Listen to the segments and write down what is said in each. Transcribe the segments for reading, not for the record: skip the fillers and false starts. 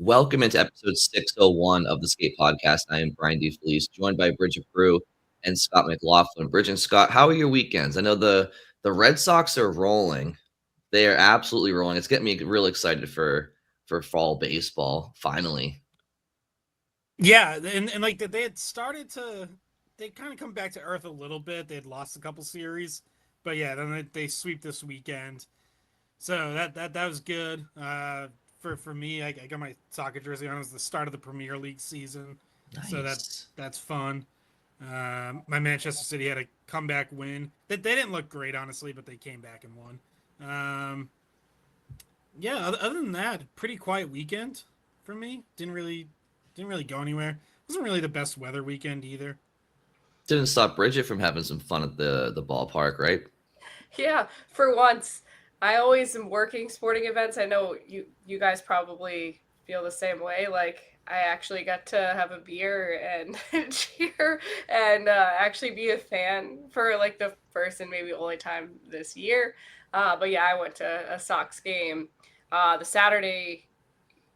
Welcome into episode 601 of the Skate Podcast. I am Brian DeFelice, joined by Bridget Brew and Scott McLaughlin. Bridget and Scott, how are your weekends? I know the Red Sox are rolling. They are absolutely rolling. It's getting me real excited for fall baseball, finally. Yeah, and like they had started to, they kind of come back to earth a little bit. They had lost a couple series, but yeah, then they sweep this weekend. So that was good. For me, I got my soccer jersey on. It was the start of the Premier League season, so Nice. that's fun. My Manchester City had a comeback win. They didn't look great, honestly, but they came back and won. Um, yeah, other than that, pretty quiet weekend for me. Didn't really go anywhere. Wasn't really the best weather weekend either. Didn't stop Bridget from having some fun at the ballpark, right? Yeah, for once. I always am working sporting events. I know you guys probably feel the same way. Like I actually got to have a beer and cheer and actually be a fan for like the first and maybe only time this year. But yeah, I went to a Sox game. The Saturday,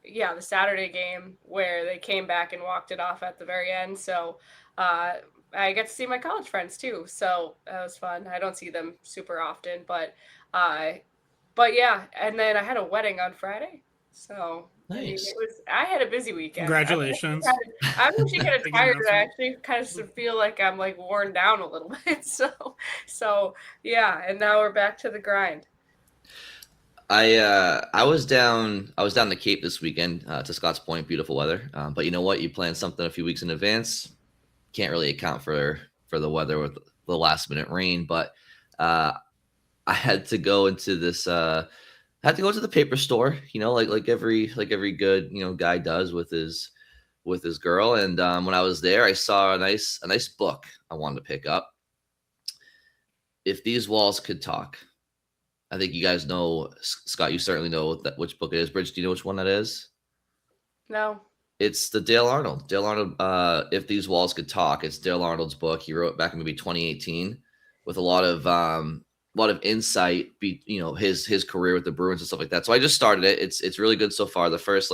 yeah, the Saturday game where they came back and walked it off at the very end. So uh, I got to see my college friends too. So that was fun. I don't see them super often, uh, but yeah, and then I had a wedding on Friday. So I mean, Nice. I had a busy weekend. Congratulations! I'm actually kind of Big tired. I announcement. actually kind of feel like I'm like worn down a little bit. So yeah, and now we're back to the grind. I was down the Cape this weekend, to Scott's point, beautiful weather. But you know what? You plan something a few weeks in advance, can't really account for the weather with the last minute rain. But uh, I had to go into this. Had to go to the paper store, like every good guy does with his girl. And when I was there, I saw a nice book I wanted to pick up. If These Walls Could Talk. I think you guys know, Scott. You certainly know which book it is. Bridge, do you know which one that is? No. It's the Dale Arnold. Dale Arnold. If These Walls Could Talk. It's Dale Arnold's book. He wrote back in maybe 2018 with a lot of insight. His career with the Bruins and stuff like that. So I just started it. It's really good so far. The first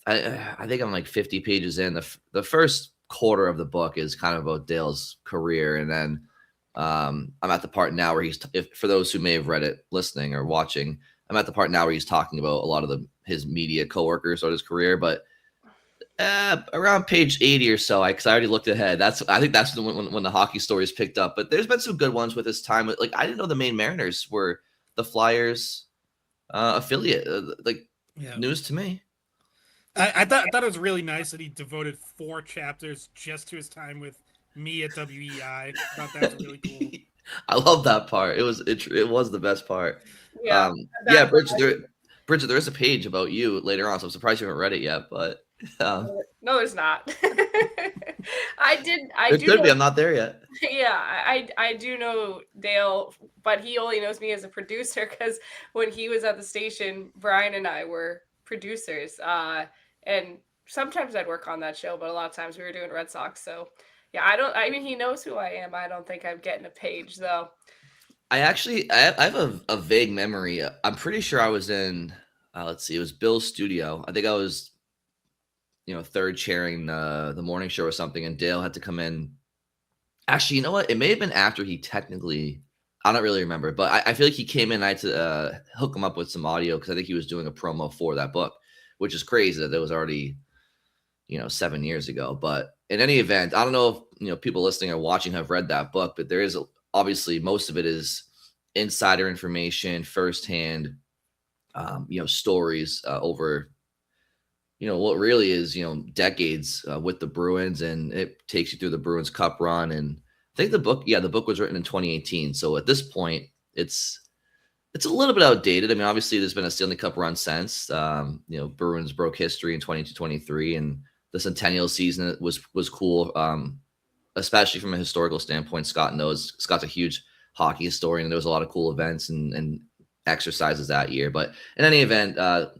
I think I'm like 50 pages in. The first quarter of the book is kind of about Dale's career, and then I'm at the part now where for those who may have read it, listening or watching, I'm at the part now where he's talking about a lot of his media coworkers or his career. But around page 80 or so, because I already looked ahead. I think that's when the hockey stories picked up. But there's been some good ones with his time. Like I didn't know the Maine Mariners were the Flyers affiliate. Yeah, News to me. I thought it was really nice that he devoted 4 chapters just to his time with me at WEI. Thought that was really cool. I love that part. It was the best part. Yeah, Yeah, that's what Bridget, there is a page about you later on, so I'm surprised you haven't read it yet. But no, there's not. I did. I there do could be. know. I'm not there yet. Yeah, I do know Dale, but he only knows me as a producer because when he was at the station, Brian and I were producers. And sometimes I'd work on that show, but a lot of times we were doing Red Sox. So yeah, I don't. I mean, he knows who I am. I don't think I'm getting a page though. I have a vague memory. I'm pretty sure I was in. Let's see, it was Bill's studio. I think I was third chairing the morning show or something, and Dale had to come in. Actually, you know what? It may have been after he technically. I don't really remember, but I feel like he came in. I had to hook him up with some audio because I think he was doing a promo for that book, which is crazy that it was already 7 years ago. But in any event, I don't know if people listening or watching have read that book, but there is obviously most of it is insider information, firsthand, stories over what really is decades with the Bruins, and it takes you through the Bruins Cup run. And I think the book was written in 2018, so at this point it's a little bit outdated. I mean, obviously there's been a Stanley Cup run since. Bruins broke history in 22-23, and the centennial season was cool, especially from a historical standpoint. Scott's a huge hockey historian, and there was a lot of cool events and exercises that year. But in any event,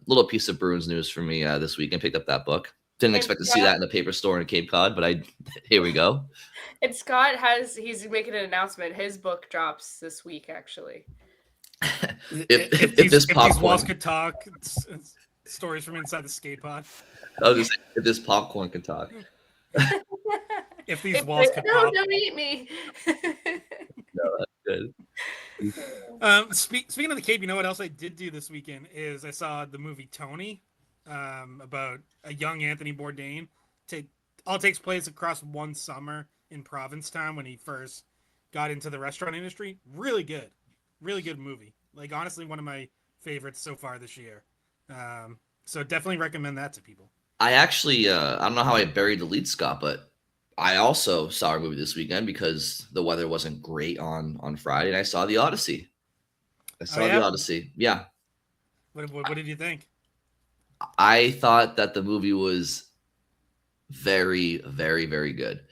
little piece of Bruins news for me this week, and picked up that book. Didn't And expect to see that in the paper store in Cape Cod, but here we go. Scott he's making an announcement. His book drops this week, actually. If this If these walls popcorn could talk, stories from inside the skate pod. I was just saying, if this popcorn can talk. If these walls could no, pop. don't eat me. No, that's good. Speaking of the Cape, you know what else I did do this weekend is I saw the movie Tony, about a young Anthony Bourdain. All takes place across one summer in Provincetown when he first got into the restaurant industry. Really good movie. Like honestly, one of my favorites so far this year. So definitely recommend that to people. I actually, I don't know how I buried the lead, Scott, but I also saw a movie this weekend because the weather wasn't great on Friday, and I saw The Odyssey. The Odyssey. Yeah. What did you think? I thought that the movie was very, very, very good.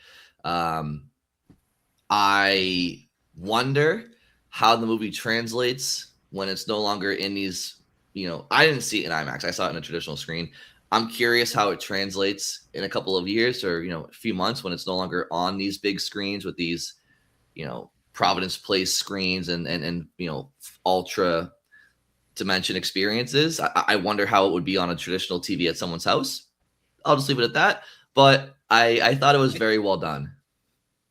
I wonder how the movie translates when it's no longer in these, I didn't see it in IMAX. I saw it in a traditional screen. I'm curious how it translates in a couple of years or, a few months when it's no longer on these big screens with these, Providence Place screens and ultra dimension experiences. I wonder how it would be on a traditional TV at someone's house. I'll just leave it at that. But I thought it was very well done.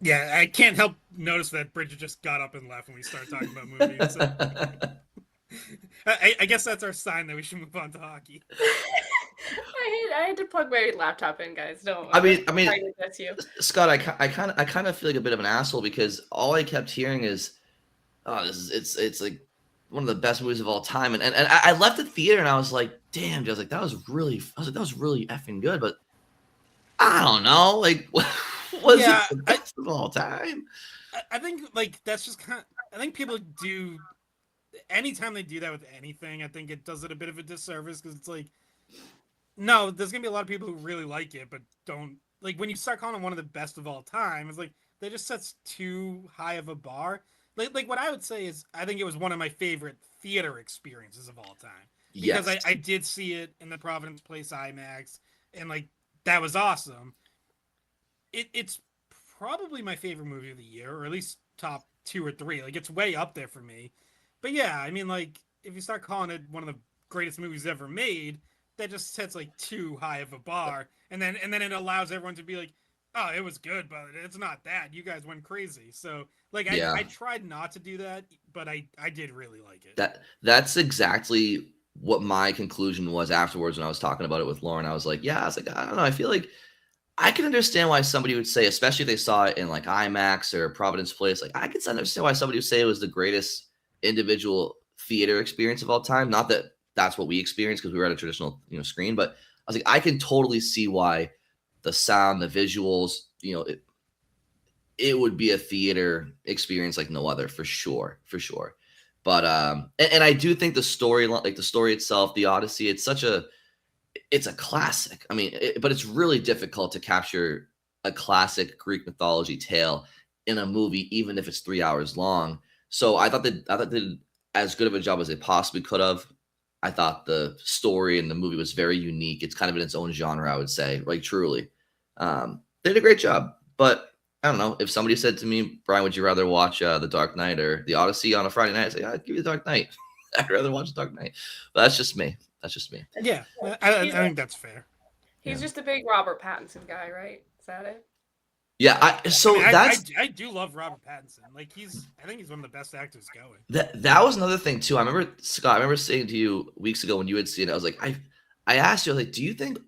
Yeah, I can't help notice that Bridget just got up and left when we started talking about movies. So. I guess that's our sign that we should move on to hockey. I had to plug my laptop in, guys. No, I mean, that's you, Scott. I kind of feel like a bit of an asshole because all I kept hearing is, "Oh, it's like one of the best movies of all time." And I left the theater and I was like, "Damn!" I was like, "That was really effing good." But I don't know, like, was it the best of all time? I think like that's just kind of. I think people do. Anytime they do that with anything, I think it does it a bit of a disservice because it's like, no, there's gonna be a lot of people who really like it, but don't like when you start calling it one of the best of all time. It's like that just sets too high of a bar. Like what I would say is, I think it was one of my favorite theater experiences of all time because Yes. I did see it in the Providence Place IMAX, and like that was awesome. It's probably my favorite movie of the year, or at least top 2 or 3. Like it's way up there for me. But yeah, I mean, like, if you start calling it one of the greatest movies ever made, that just sets like too high of a bar, and then it allows everyone to be like, "Oh, it was good, but it's not that. You guys went crazy." So, like, I tried not to do that, but I did really like it. That's exactly what my conclusion was afterwards when I was talking about it with Lauren. I was like, I don't know. I feel like I can understand why somebody would say, especially if they saw it in like IMAX or Providence Place, like I can understand why somebody would say it was the greatest individual theater experience of all time. Not that that's what we experienced because we were at a traditional screen, but I was like, I can totally see why the sound, the visuals, it would be a theater experience like no other, for sure. But and I do think the story, like the story itself, the Odyssey, it's a classic. I mean, but it's really difficult to capture a classic Greek mythology tale in a movie, even if it's 3 hours long. So I thought they did as good of a job as they possibly could have. I thought the story in the movie was very unique. It's kind of in its own genre, I would say, like truly. They did a great job. But I don't know, if somebody said to me, Brian, would you rather watch The Dark Knight or The Odyssey on a Friday night? I'd say, I'd give you The Dark Knight. I'd rather watch The Dark Knight. But that's just me. Yeah, I think that's fair. He's just a big Robert Pattinson guy, right? Is that it? Yeah, I do love Robert Pattinson. Like I think he's one of the best actors going. That was another thing too. I remember, Scott, I remember saying to you weeks ago when you had seen it, I was like, I asked you, I was like, do you think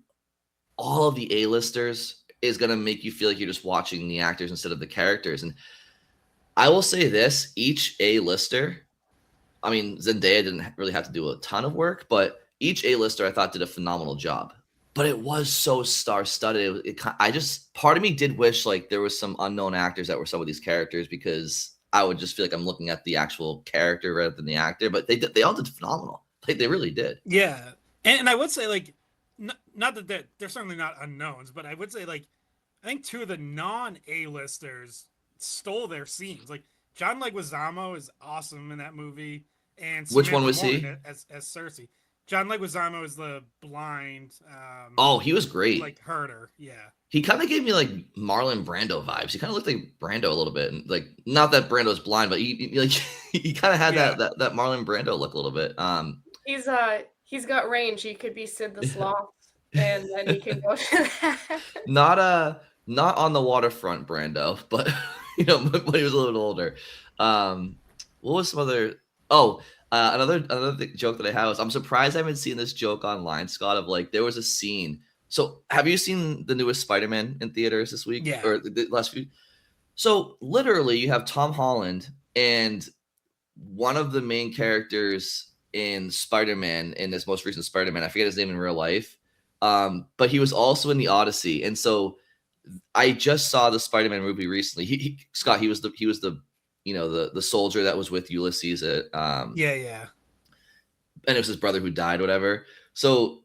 all of the A-listers is gonna make you feel like you're just watching the actors instead of the characters? And I will say this, each A-lister, I mean, Zendaya didn't really have to do a ton of work, but each A-lister I thought did a phenomenal job. But it was so star-studded. Part of me did wish like there was some unknown actors that were some of these characters, because I would just feel like I'm looking at the actual character rather than the actor. But they all did phenomenal. Like they really did. Yeah, and I would say like, not that they're certainly not unknowns, but I would say like, I think 2 of the non-A-listers stole their scenes. Like John Leguizamo is awesome in that movie, and Which one was he? As Cersei. John Leguizamo is the blind. He was great. Like herder, yeah. He kind of gave me like Marlon Brando vibes. He kind of looked like Brando a little bit, and like not that Brando's blind, but he kind of had that Marlon Brando look a little bit. he's got range. He could be Sid the Sloth, and then he can go to that. Not on the waterfront, Brando, but when he was a little older. What was some other? Oh, another joke that I have is I'm surprised I haven't seen this joke online, Scott. Of like there was a scene. So have you seen the newest Spider-Man in theaters this week or the last few? So literally, you have Tom Holland and one of the main characters in Spider-Man in this most recent Spider-Man. I forget his name in real life, but he was also in the Odyssey, and so I just saw the Spider-Man movie recently. Scott, he was the the soldier that was with Ulysses at yeah, and it was his brother who died, whatever. So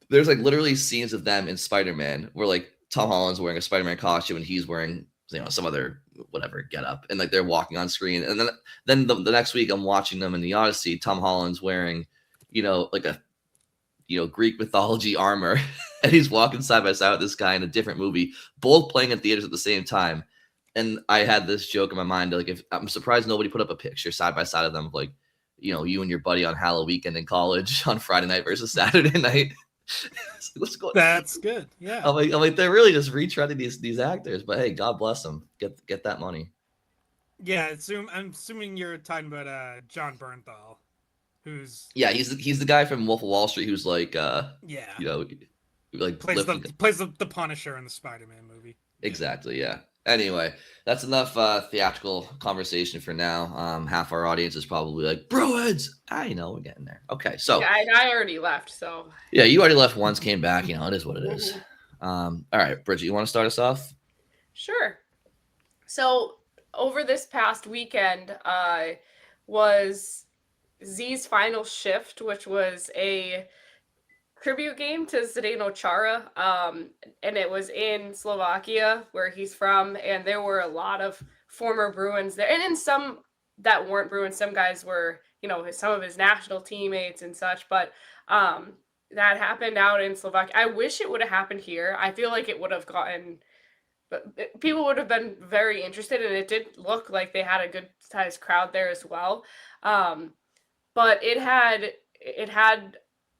there's like literally scenes of them in Spider-Man where like Tom Holland's wearing a Spider-Man costume and he's wearing some other whatever get up, and like they're walking on screen, and then the next week I'm watching them in the Odyssey. Tom Holland's wearing like a Greek mythology armor, and he's walking side by side with this guy in a different movie, both playing in theaters at the same time. And I had this joke in my mind, like, if I'm surprised nobody put up a picture side by side of them of like, you and your buddy on Halloween weekend in college on Friday night versus Saturday night. What's going? That's good. Yeah. I'm like they're really just retreading these actors, but hey, God bless them. Get that money. Yeah, I'm assuming you're talking about John Bernthal, who's he's the guy from Wolf of Wall Street who's like like plays the Punisher in the Spider-Man movie. Exactly. Yeah. Anyway, that's enough theatrical conversation for now. Half our audience is probably like, Bruins. I know we're getting there. Okay, so I already left. So yeah, you already left once, came back. It is what it is. All right, Bridget, you want to start us off? Sure. So over this past weekend was Z's final shift, which was a tribute game to Zdeno Chara, and it was in Slovakia, where he's from, and there were a lot of former Bruins there, and then some that weren't Bruins. Some guys were, some of his national teammates and such, but that happened out in Slovakia. I wish it would have happened here. I feel like it would have gotten, but people would have been very interested, and it did look like they had a good sized crowd there as well. But it had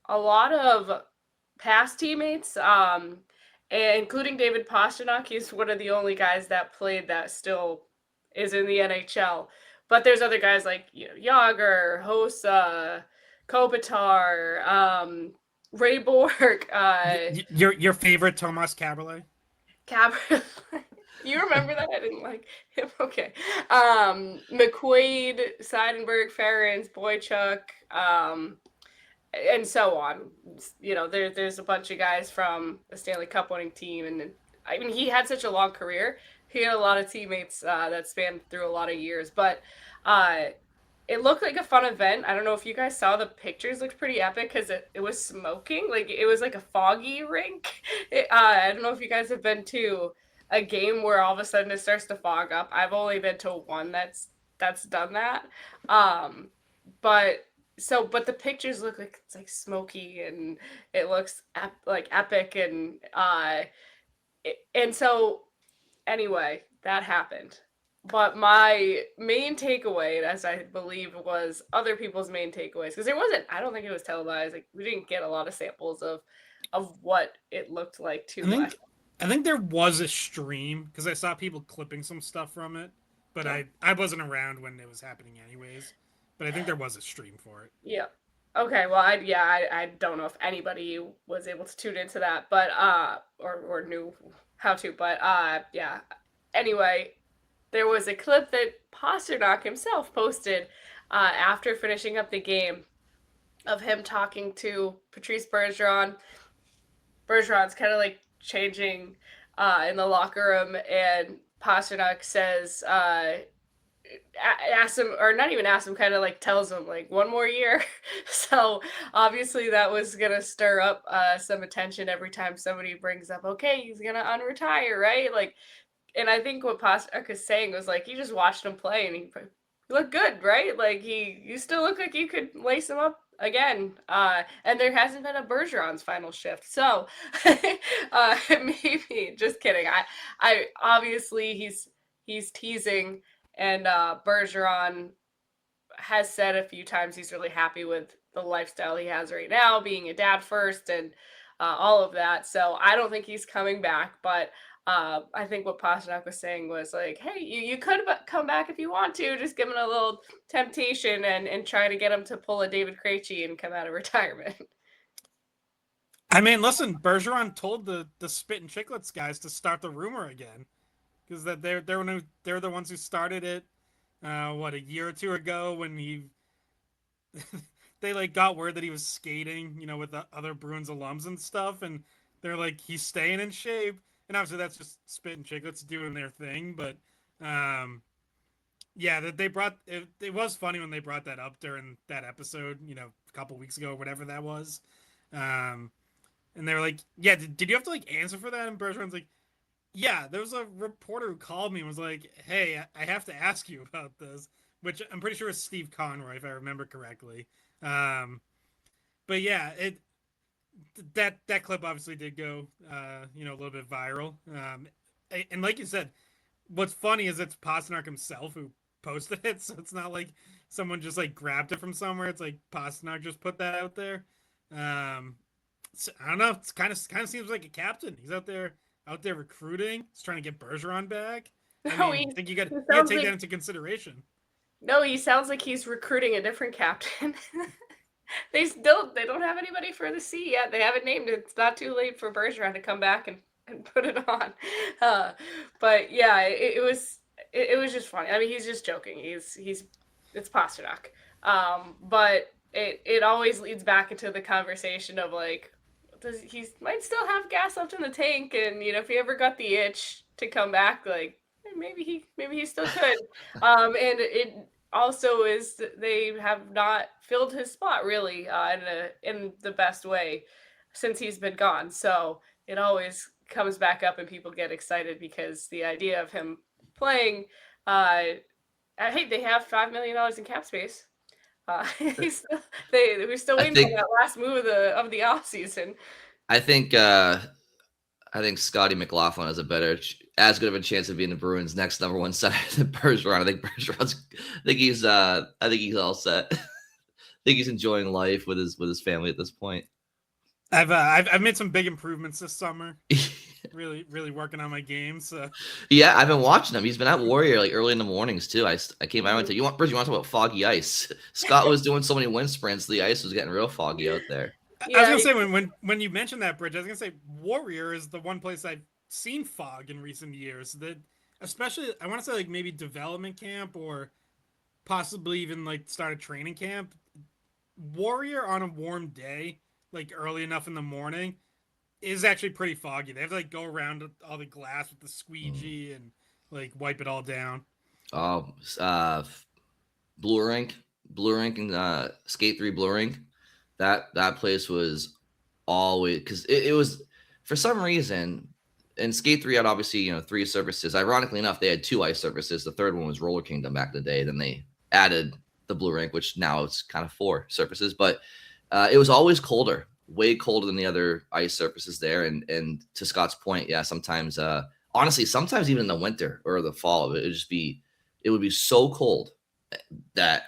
a lot of past teammates, including David Pastrnak. He's one of the only guys that played that still is in the NHL. But there's other guys like Yager, Hossa, Kopitar, Ray Bork. Your favorite Tomas Kaberle? Cabernet. You remember that? I didn't like him. Okay. McQuaid, Seidenberg, Ferentz, Boychuk, and so on. There's a bunch of guys from the Stanley Cup winning team, and I mean, he had such a long career. He had a lot of teammates that spanned through a lot of years, but it looked like a fun event. I don't know if you guys saw the pictures. Looked pretty epic because it was smoking. Like it was like a foggy rink. I don't know if you guys have been to a game where all of a sudden it starts to fog up. I've only been to one that's done that. But the pictures look like it's like smoky, and it looks like epic, and so anyway, that happened. But my main takeaway, as I believe was other people's main takeaways, because I don't think it was televised. Like we didn't get a lot of samples of what it looked like too much. I think there was a stream because I saw people clipping some stuff from it, but I wasn't around when it was happening anyways. But I think there was a stream for it. Yeah. Okay. Well, I don't know if anybody was able to tune into that, but or knew how to, but yeah. Anyway, there was a clip that Pastrnak himself posted after finishing up the game of him talking to Patrice Bergeron. Bergeron's kind of like changing in the locker room, and Pastrnak says, ask him, or not even ask him, kind of like tells him like one more year. So obviously that was gonna stir up some attention every time somebody brings up, okay, he's gonna unretire, right? Like, and I think what Pastrnak is saying was like, you just watched him play and he looked good, right? Like you still look like you could lace him up again. And there hasn't been a Bergeron's final shift. So maybe, just kidding. I obviously he's teasing, and Bergeron, has said a few times he's really happy with the lifestyle he has right now, being a dad first and all of that. So I don't think he's coming back, but I think what Pastrnak was saying was like, hey, you could come back if you want to, just give him a little temptation and try to get him to pull a David Krejci and come out of retirement. I mean, listen, Bergeron told the Spit and Chicklets guys to start the rumor again, because that they're the ones who started it. A year or two ago when they like got word that he was skating, with the other Bruins alums and stuff, and they're like, he's staying in shape, and obviously that's just Spit and Chicklets doing their thing, but yeah, that they brought it. It was funny when they brought that up during that episode, a couple weeks ago, or whatever that was. And they were like, yeah, did you have to like answer for that? And Bergeron's like, yeah, there was a reporter who called me and was like, hey, I have to ask you about this, which I'm pretty sure is Steve Conroy, if I remember correctly. But yeah, that clip obviously did go, a little bit viral. And like you said, what's funny is it's Pastrnak himself who posted it, so it's not like someone just like grabbed it from somewhere. It's like Pastrnak just put that out there. So, I don't know. It's kind of seems like a captain. He's out there recruiting. He's trying to get Bergeron back. I think you got to take that into consideration. No, he sounds like he's recruiting a different captain. They don't have anybody for the C yet. They haven't named it. It's not too late for Bergeron to come back and put it on. But yeah, it was just funny. I mean, he's just joking. It's Pastrnak. But it always leads back into the conversation of like, he might still have gas left in the tank, and if he ever got the itch to come back, like maybe he still could. And it also is they have not filled his spot really in the best way since he's been gone. So it always comes back up, and people get excited because the idea of him playing. Hey, they have $5 million in cap space. We're still waiting for that last move of the off season. I think Scotty McLaughlin has as good of a chance of being the Bruins' next number one center than Bergeron. I think he's all set. I think he's enjoying life with his family at this point. I've made some big improvements this summer. really working on my game. So yeah, I've been watching him. He's been at Warrior like early in the mornings too. I went to you want to talk about foggy ice? Scott was doing so many wind sprints, the ice was getting real foggy out there. Yeah, I was gonna say when you mentioned that, Bridge, I was gonna say Warrior is the one place I've seen fog in recent years. That especially I want to say like maybe development camp or possibly even like start a training camp. Warrior on a warm day, like early enough in the morning, is actually pretty foggy. They have to like go around all the glass with the squeegee and like wipe it all down. Blue Rink and Skate 3 Blue Rink. That place was always, because it was, for some reason, and Skate 3 had obviously 3 surfaces. Ironically enough, they had 2 ice surfaces. The third one was Roller Kingdom back in the day. Then they added the Blue Rink, which now it's kind of 4 surfaces. But it was always colder, way colder than the other ice surfaces there. And to Scott's point, yeah, sometimes, honestly, sometimes even in the winter or the fall, it would be so cold that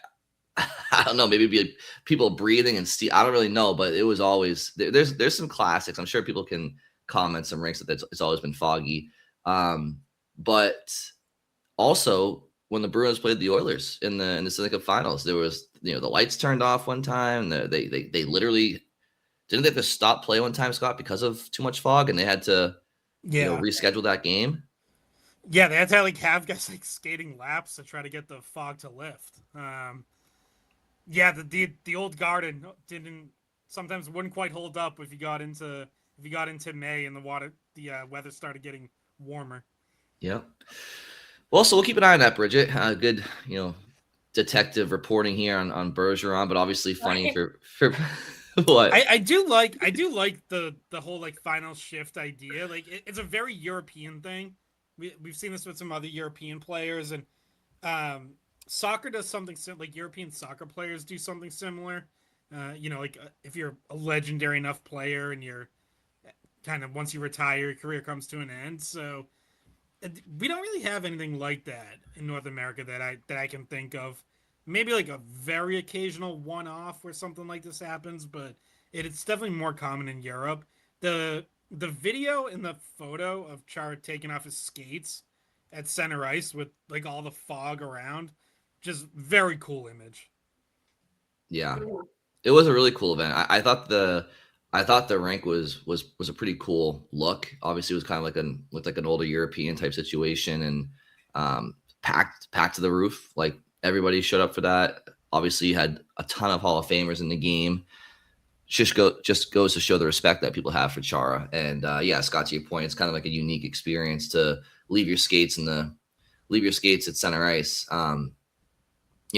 I don't know, maybe it'd be like people breathing and I don't really know, but it was always there's some classics. I'm sure people can comment some rinks that it's always been foggy. But also when the Bruins played the Oilers in the Stanley Cup Finals, there was the lights turned off one time. They literally didn't they have to stop play one time, Scott, because of too much fog, and they had to reschedule that game. Yeah, they had to have guys skating laps to try to get the fog to lift. Yeah, the old garden sometimes wouldn't quite hold up if you got into May and the weather started getting warmer. Yeah. Well, so we'll keep an eye on that, Bridget. Good, detective reporting here on Bergeron, but obviously funny for what? I do like the whole final shift idea. Like it's a very European thing. We've seen this with some other European players, and soccer does something like European soccer players do something similar. If you're a legendary enough player and you're kind of, once you retire, your career comes to an end. So we don't really have anything like that in North America that I can think of. maybe like a very occasional one-off where something like this happens, but it's definitely more common in Europe. The video and the photo of Chara taking off his skates at center ice with like all the fog around, just very cool image. Yeah, Mhm. it was a really cool event. I thought the rink was a pretty cool look. Obviously, it was kind of like an older European type situation, and packed to the roof. Like everybody showed up for that. Obviously, you had a ton of Hall of Famers in the game. Just goes to show the respect that people have for Chara. And yeah, Scott, to your point, it's kind of like a unique experience to leave your skates at center ice.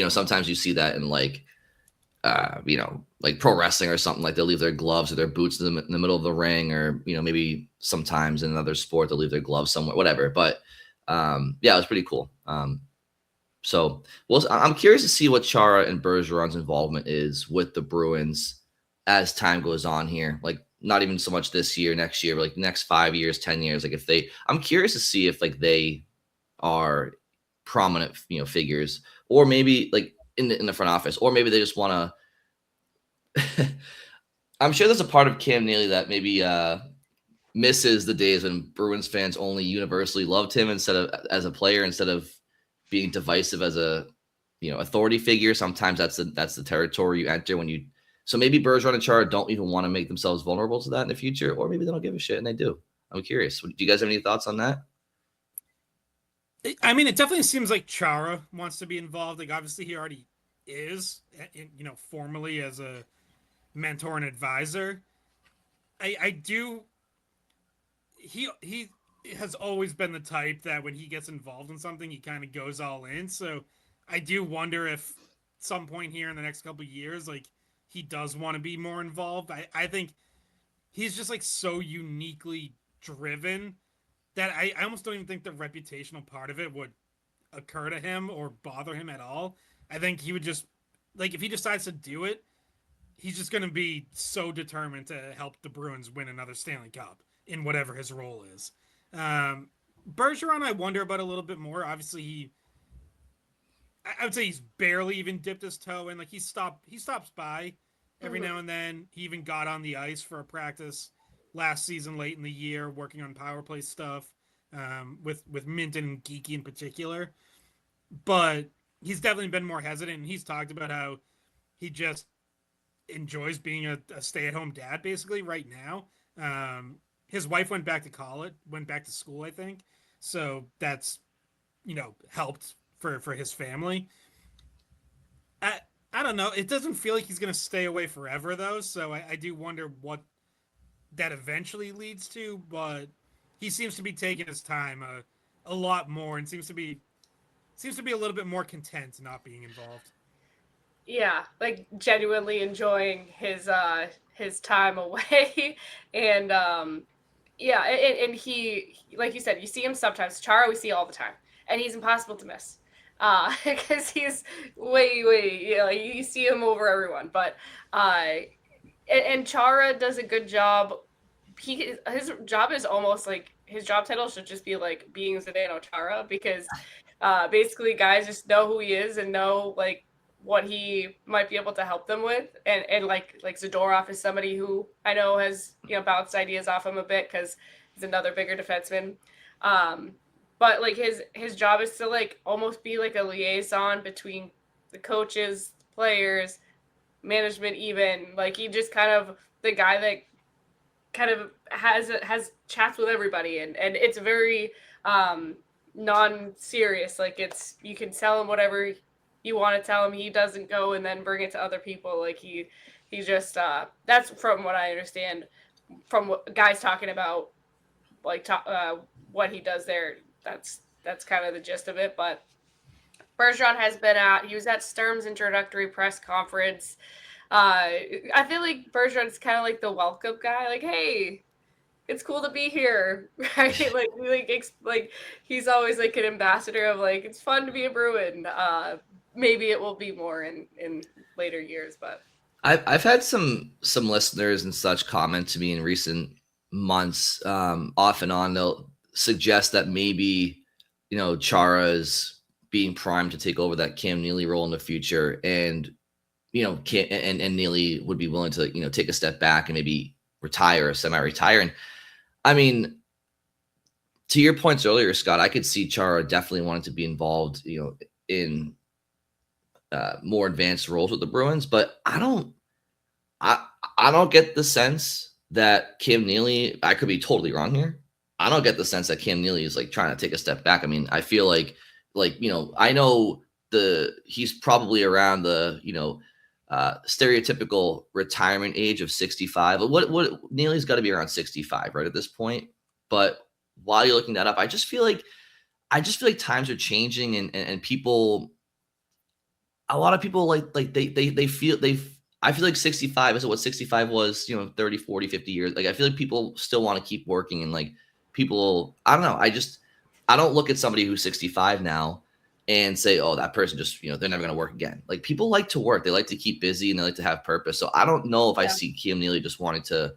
Sometimes you see that in like like pro wrestling or something. Like they'll leave their gloves or their boots in the middle of the ring, or maybe sometimes in another sport they'll leave their gloves somewhere, whatever. But yeah, it was pretty cool. So, well, I'm curious to see what Chara and Bergeron's involvement is with the Bruins as time goes on here. Like, not even so much this year, next year, but like next 5 years, 10 years. Like, I'm curious to see if like they are prominent, figures, or maybe like in the front office, or maybe they just want to. I'm sure there's a part of Cam Neely that maybe misses the days when Bruins fans only universally loved him instead of as a player, instead of being divisive as a authority figure. Sometimes that's the territory you enter when you. So maybe Bergeron and Chara don't even want to make themselves vulnerable to that in the future, or maybe they don't give a shit and they do. I'm curious. Do you guys have any thoughts on that? I mean, it definitely seems like Chara wants to be involved. Like, obviously, he already is, formally as a mentor and advisor. I do. He has always been the type that when he gets involved in something, he kind of goes all in. So I do wonder if some point here in the next couple of years, like he does want to be more involved. I think he's just like so uniquely driven that I almost don't even think the reputational part of it would occur to him or bother him at all. I think he would just like if he decides to do it, he's just going to be so determined to help the Bruins win another Stanley Cup in whatever his role is. Um, Bergeron, I wonder about a little bit more. Obviously, I would say he's barely even dipped his toe in. Like he stops by every Mhm. now and then. He even got on the ice for a practice last season, late in the year, working on power play stuff with Minton and Geeky in particular. But he's definitely been more hesitant. And he's talked about how he just enjoys being a stay-at-home dad basically right now. His wife went back to college, went back to school, I think. So that's helped for his family. I I don't know. It doesn't feel like he's gonna stay away forever though. So I do wonder what that eventually leads to. But he seems to be taking his time a lot more and seems to be a little bit more content not being involved. Yeah, like genuinely enjoying his time away and yeah, and he like you said, you see him sometimes. Chara we see all the time, and he's impossible to miss because he's way you see him over everyone. But and Chara does a good job. His job is almost like his job title should just be like being Zdeno Chara, because basically guys just know who he is and know like what he might be able to help them with. And like Zadorov is somebody who I know has bounced ideas off him a bit because he's another bigger defenseman. um but like his job is to like almost be like a liaison between the coaches, players, management, even like he just kind of the guy that kind of has chats with everybody, and it's very non-serious. Like it's you can tell him whatever you want to tell him. He doesn't go and then bring it to other people. Like he just that's from what I understand from what guys talking about like what he does there. That's kind of the gist of it. But Bergeron has been at he was at Sturm's introductory press conference. I feel like Bergeron's kind of like the welcome guy. Like, hey, it's cool to be here, right? Like he's always like an ambassador of like it's fun to be a Bruin. Maybe it will be more in later years, but I've had some listeners and such comment to me in recent months, off and on. They'll suggest that maybe Chara's being primed to take over that Cam Neely role in the future, and and Neely would be willing to take a step back and maybe retire or semi-retire. And I mean, to your points earlier, Scott, I could see Chara definitely wanting to be involved, in more advanced roles with the Bruins, but I don't get the sense that Cam Neely. I could be totally wrong here. I don't get the sense that Cam Neely is like trying to take a step back. I mean, I feel like I know he's probably around the stereotypical retirement age of 65. But what Neely's got to be around 65 right at this point. But while you're looking that up, I just feel like times are changing, and people, a lot of people I feel like 65 is what 65 was, 30, 40, 50 years. Like, I feel like people still want to keep working, and like people, I don't know. I don't look at somebody who's 65 now and say, oh, that person just, they're never going to work again. Like, people like to work. They like to keep busy and they like to have purpose. So I don't know if I see Cam Neely just wanting to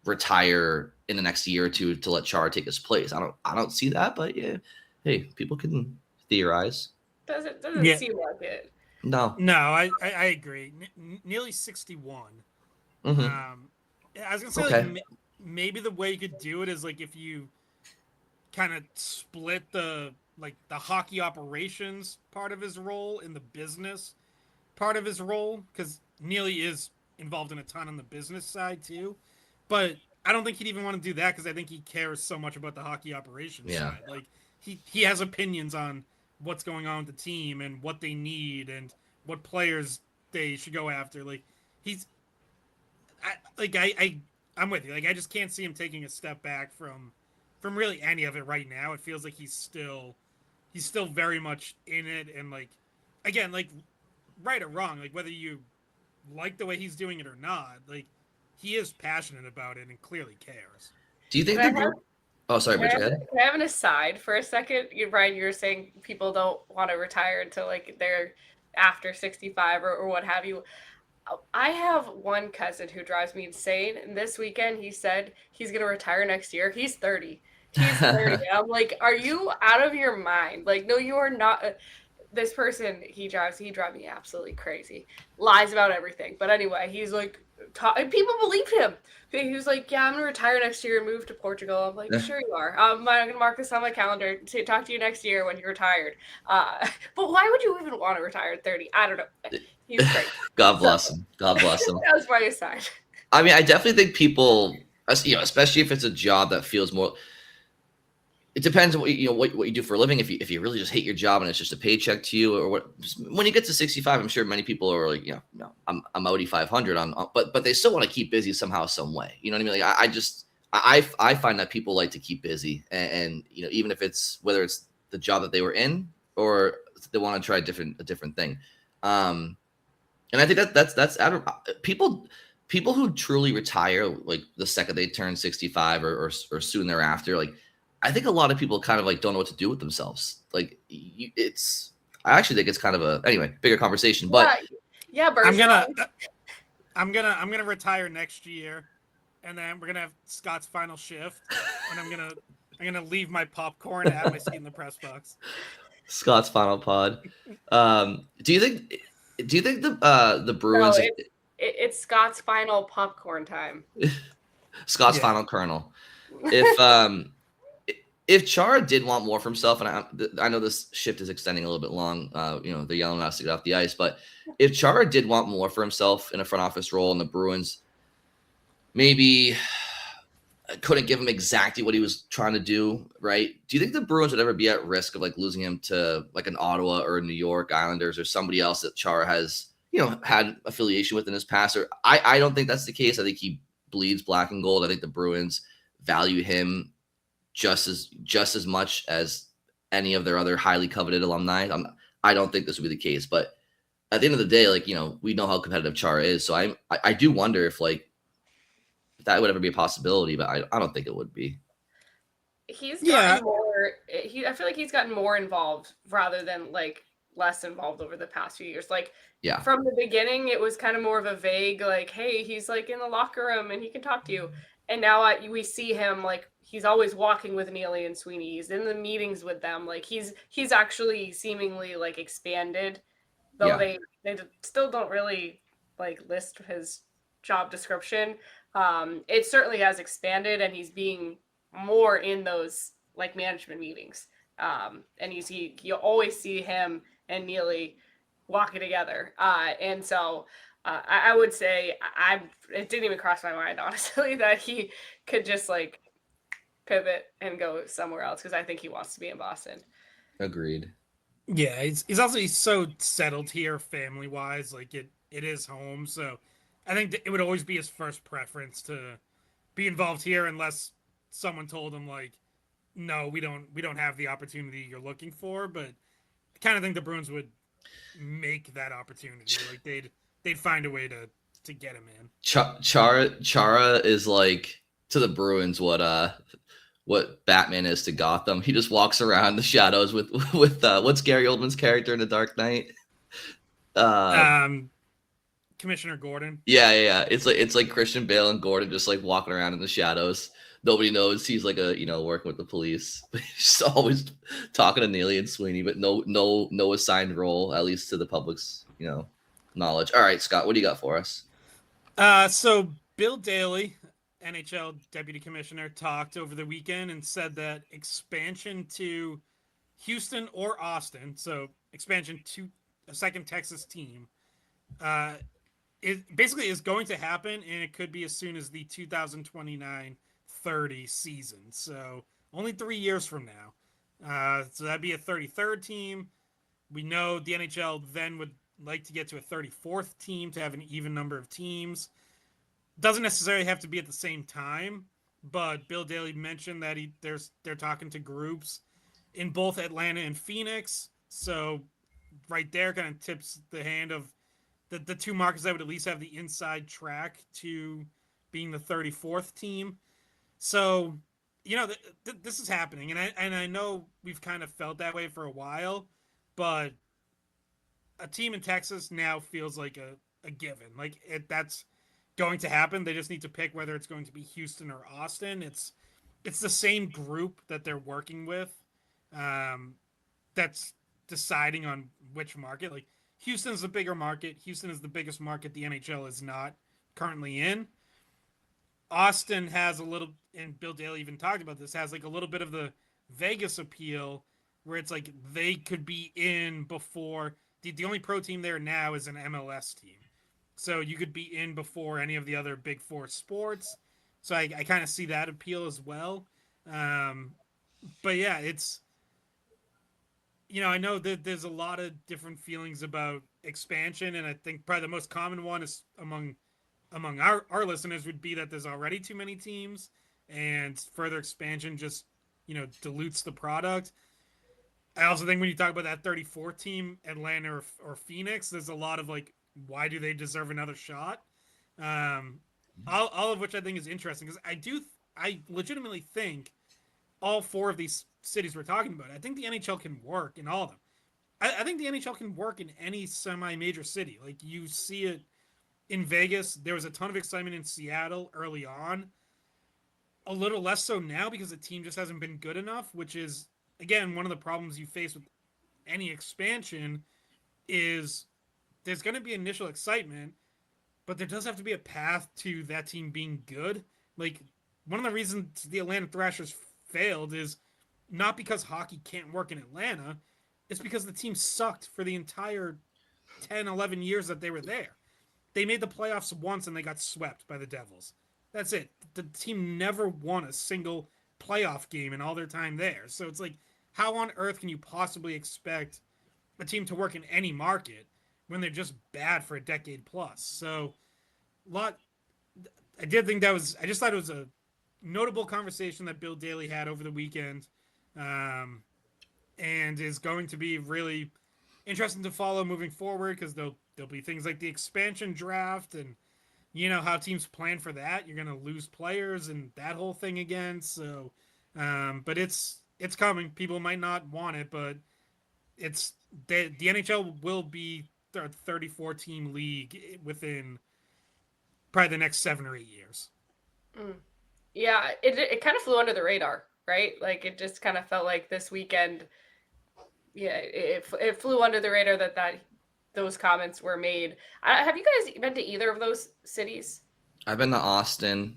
retire in the next year or two to let Chara take his place. I don't see that, but yeah, hey, people can theorize. Doesn't seem like it. No, I agree. Nearly 61. Mm-hmm. I was gonna say, like, maybe the way you could do it is like if you kind of split the hockey operations part of his role and the business part of his role, because Neely is involved in a ton on the business side too. But I don't think he'd even want to do that, because I think he cares so much about the hockey operations side. Like, he has opinions on what's going on with the team and what they need and what players they should go after. Like, I'm with you. Like, I just can't see him taking a step back from really any of it right now. It feels like he's still very much in it, and like, again, like, right or wrong, like whether you like the way he's doing it or not, like, he is passionate about it and clearly cares. Do you think Oh, sorry, Bridget. Can I have an aside for a second? Brian, you were saying people don't want to retire until like they're after 65 or what have you. I have one cousin who drives me insane, and this weekend he said he's going to retire next year. He's 30. He's 30. I'm like, are you out of your mind? Like, no, you are not. This person he drives me absolutely crazy. Lies about everything. But anyway, he's like, people believe him. He was like, yeah, I'm going to retire next year and move to Portugal. I'm like, sure you are. I'm going to mark this on my calendar to talk to you next year when you're retired. But why would you even want to retire at 30? I don't know. He's great. God bless him. God bless him. That was my aside. I mean, I definitely think people, especially if it's a job that feels more, it depends on what you do for a living. If you really just hate your job and it's just a paycheck to you, or what. When you get to 65, I'm sure many people are like, I'm Audi 500 but they still want to keep busy somehow, some way. You know what I mean? Like, I find that people like to keep busy, and even if it's whether it's the job that they were in or they want to try a different thing. And I think that's people who truly retire like the second they turn 65 or soon thereafter, like. I think a lot of people kind of like don't know what to do with themselves. Like, I actually think it's kind of a bigger conversation. But yeah, Bergeron. I'm gonna retire next year, and then we're gonna have Scott's final shift, and I'm gonna leave my popcorn at my seat in the press box. Scott's final pod. Do you think the Bruins? No, it's Scott's final popcorn time. Scott's final kernel. If Chara did want more for himself, and I know this shift is extending a little bit long, they're yelling at us to get off the ice, but if Chara did want more for himself in a front office role in the Bruins, maybe couldn't give him exactly what he was trying to do, right? Do you think the Bruins would ever be at risk of like losing him to like an Ottawa or New York Islanders or somebody else that Chara has, had affiliation with in his past? Or I don't think that's the case. I think he bleeds black and gold. I think the Bruins value him just as much as any of their other highly coveted alumni. I don't think this would be the case, but at the end of the day, like, we know how competitive Chara is. So I do wonder if like that would ever be a possibility, but I don't think it would be. He's gotten more. I feel like he's gotten more involved rather than like less involved over the past few years. Like, from the beginning, it was kind of more of a vague, like, hey, he's like in the locker room and he can talk to you. and now we see him like he's always walking with Neely and Sweeney. He's in the meetings with them. Like he's actually seemingly like expanded, though Yeah. they still don't really like list his job description. It certainly has expanded, and he's being more in those like management meetings. And you always see him and Neely walking together. And so I would say it didn't even cross my mind honestly that he could just like pivot and go somewhere else, because I think he wants to be in Boston. Agreed. Yeah, he's so settled here family wise. Like it is home, so I think it would always be his first preference to be involved here, unless someone told him like, no, we don't have the opportunity you're looking for. But I kind of think the Bruins would make that opportunity. Like they'd find a way to get him in. Chara is like to the Bruins what Batman is to Gotham. He just walks around the shadows with what's Gary Oldman's character in The Dark Knight? Commissioner Gordon. Yeah. It's like Christian Bale and Gordon just like walking around in the shadows. Nobody knows he's like working with the police. He's just always talking to Neely and Sweeney, but no assigned role, at least to the public's knowledge. All right, Scott, what do you got for us? So Bill Daley, NHL Deputy Commissioner, talked over the weekend and said that expansion to Houston or Austin, so expansion to a second Texas team, it basically is going to happen, and it could be as soon as the 2029-30 season. So only 3 years from now. So that'd be a 33rd team. We know the NHL then would like to get to a 34th team to have an even number of teams. Doesn't necessarily have to be at the same time, but Bill Daley mentioned that they're talking to groups in both Atlanta and Phoenix. So right there kind of tips the hand of the two markets that would at least have the inside track to being the 34th team. So, this is happening, and I know we've kind of felt that way for a while, but a team in Texas now feels like a given. Like that's going to happen. They just need to pick whether it's going to be Houston or Austin. It's the same group that they're working with. That's deciding on which market. Like Houston's the bigger market. Houston is the biggest market the NHL is not currently in. Austin has a little, and Bill Daley even talked about this, has like a little bit of the Vegas appeal where it's like they could be in before the only pro team there now is an MLS team. So you could be in before any of the other big four sports. So I kind of see that appeal as well. But yeah, it's, I know that there's a lot of different feelings about expansion, and I think probably the most common one is among our listeners would be that there's already too many teams, and further expansion just dilutes the product. I also think when you talk about that 34 team, Atlanta or Phoenix, there's a lot of like, why do they deserve another shot? All of which I think is interesting, because I legitimately think all four of these cities we're talking about, I think the NHL can work in all of them. I think the NHL can work in any semi-major city. Like you see it in Vegas. There was a ton of excitement in Seattle early on. A little less so now because the team just hasn't been good enough, which is, again, one of the problems you face with any expansion is there's going to be initial excitement, but there does have to be a path to that team being good. Like, one of the reasons the Atlanta Thrashers failed is not because hockey can't work in Atlanta. It's because the team sucked for the entire 10, 11 years that they were there. They made the playoffs once and they got swept by the Devils. That's it. The team never won a single playoff game in all their time there. So it's like, how on earth can you possibly expect a team to work in any market when they're just bad for a decade plus? So, I did think I just thought it was a notable conversation that Bill Daley had over the weekend, and is going to be really interesting to follow moving forward, because there'll be things like the expansion draft, and how teams plan for that. You're going to lose players and that whole thing again. So, but it's coming. People might not want it, but it's the NHL will be a 34 team league within probably the next 7 or 8 years. Yeah, it kind of flew under the radar, right? Like it just kind of felt like this weekend, yeah, it flew under the radar that those comments were made. Have you guys been to either of those cities? I've been to Austin.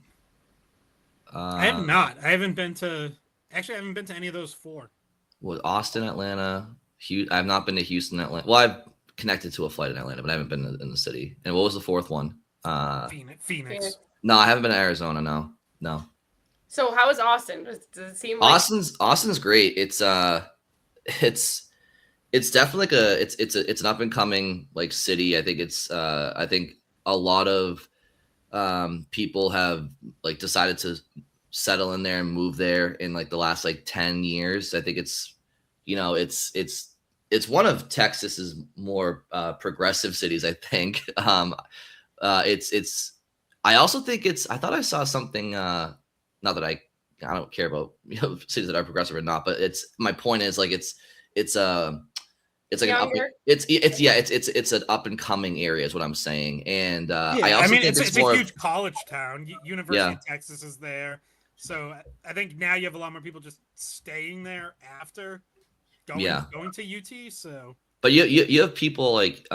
I have Uh, not. I haven't been to. Actually, I haven't been to any of those four. with Austin, Atlanta, I've not been to Houston, Atlanta. Well, I've connected to a flight in Atlanta, but I haven't been in the city. And what was the fourth one? Phoenix. No, I haven't been to Arizona. No. So how is Austin? Does it seem like Austin's great. It's it's definitely like it's an up and coming like city. I think a lot of people have like decided to settle in there and move there in like the last like 10 years. I think it's it's one of Texas's more progressive cities, I think. It's I also think I thought I saw something not that I don't care about cities that are progressive or not, but it's my point is like it's it's like younger? it's an up and coming area is what I'm saying. And Yeah, I also think it's more a huge college town. University yeah. of Texas is there, so I think now you have a lot more people just staying there after Yeah. going to UT. So, But you have people like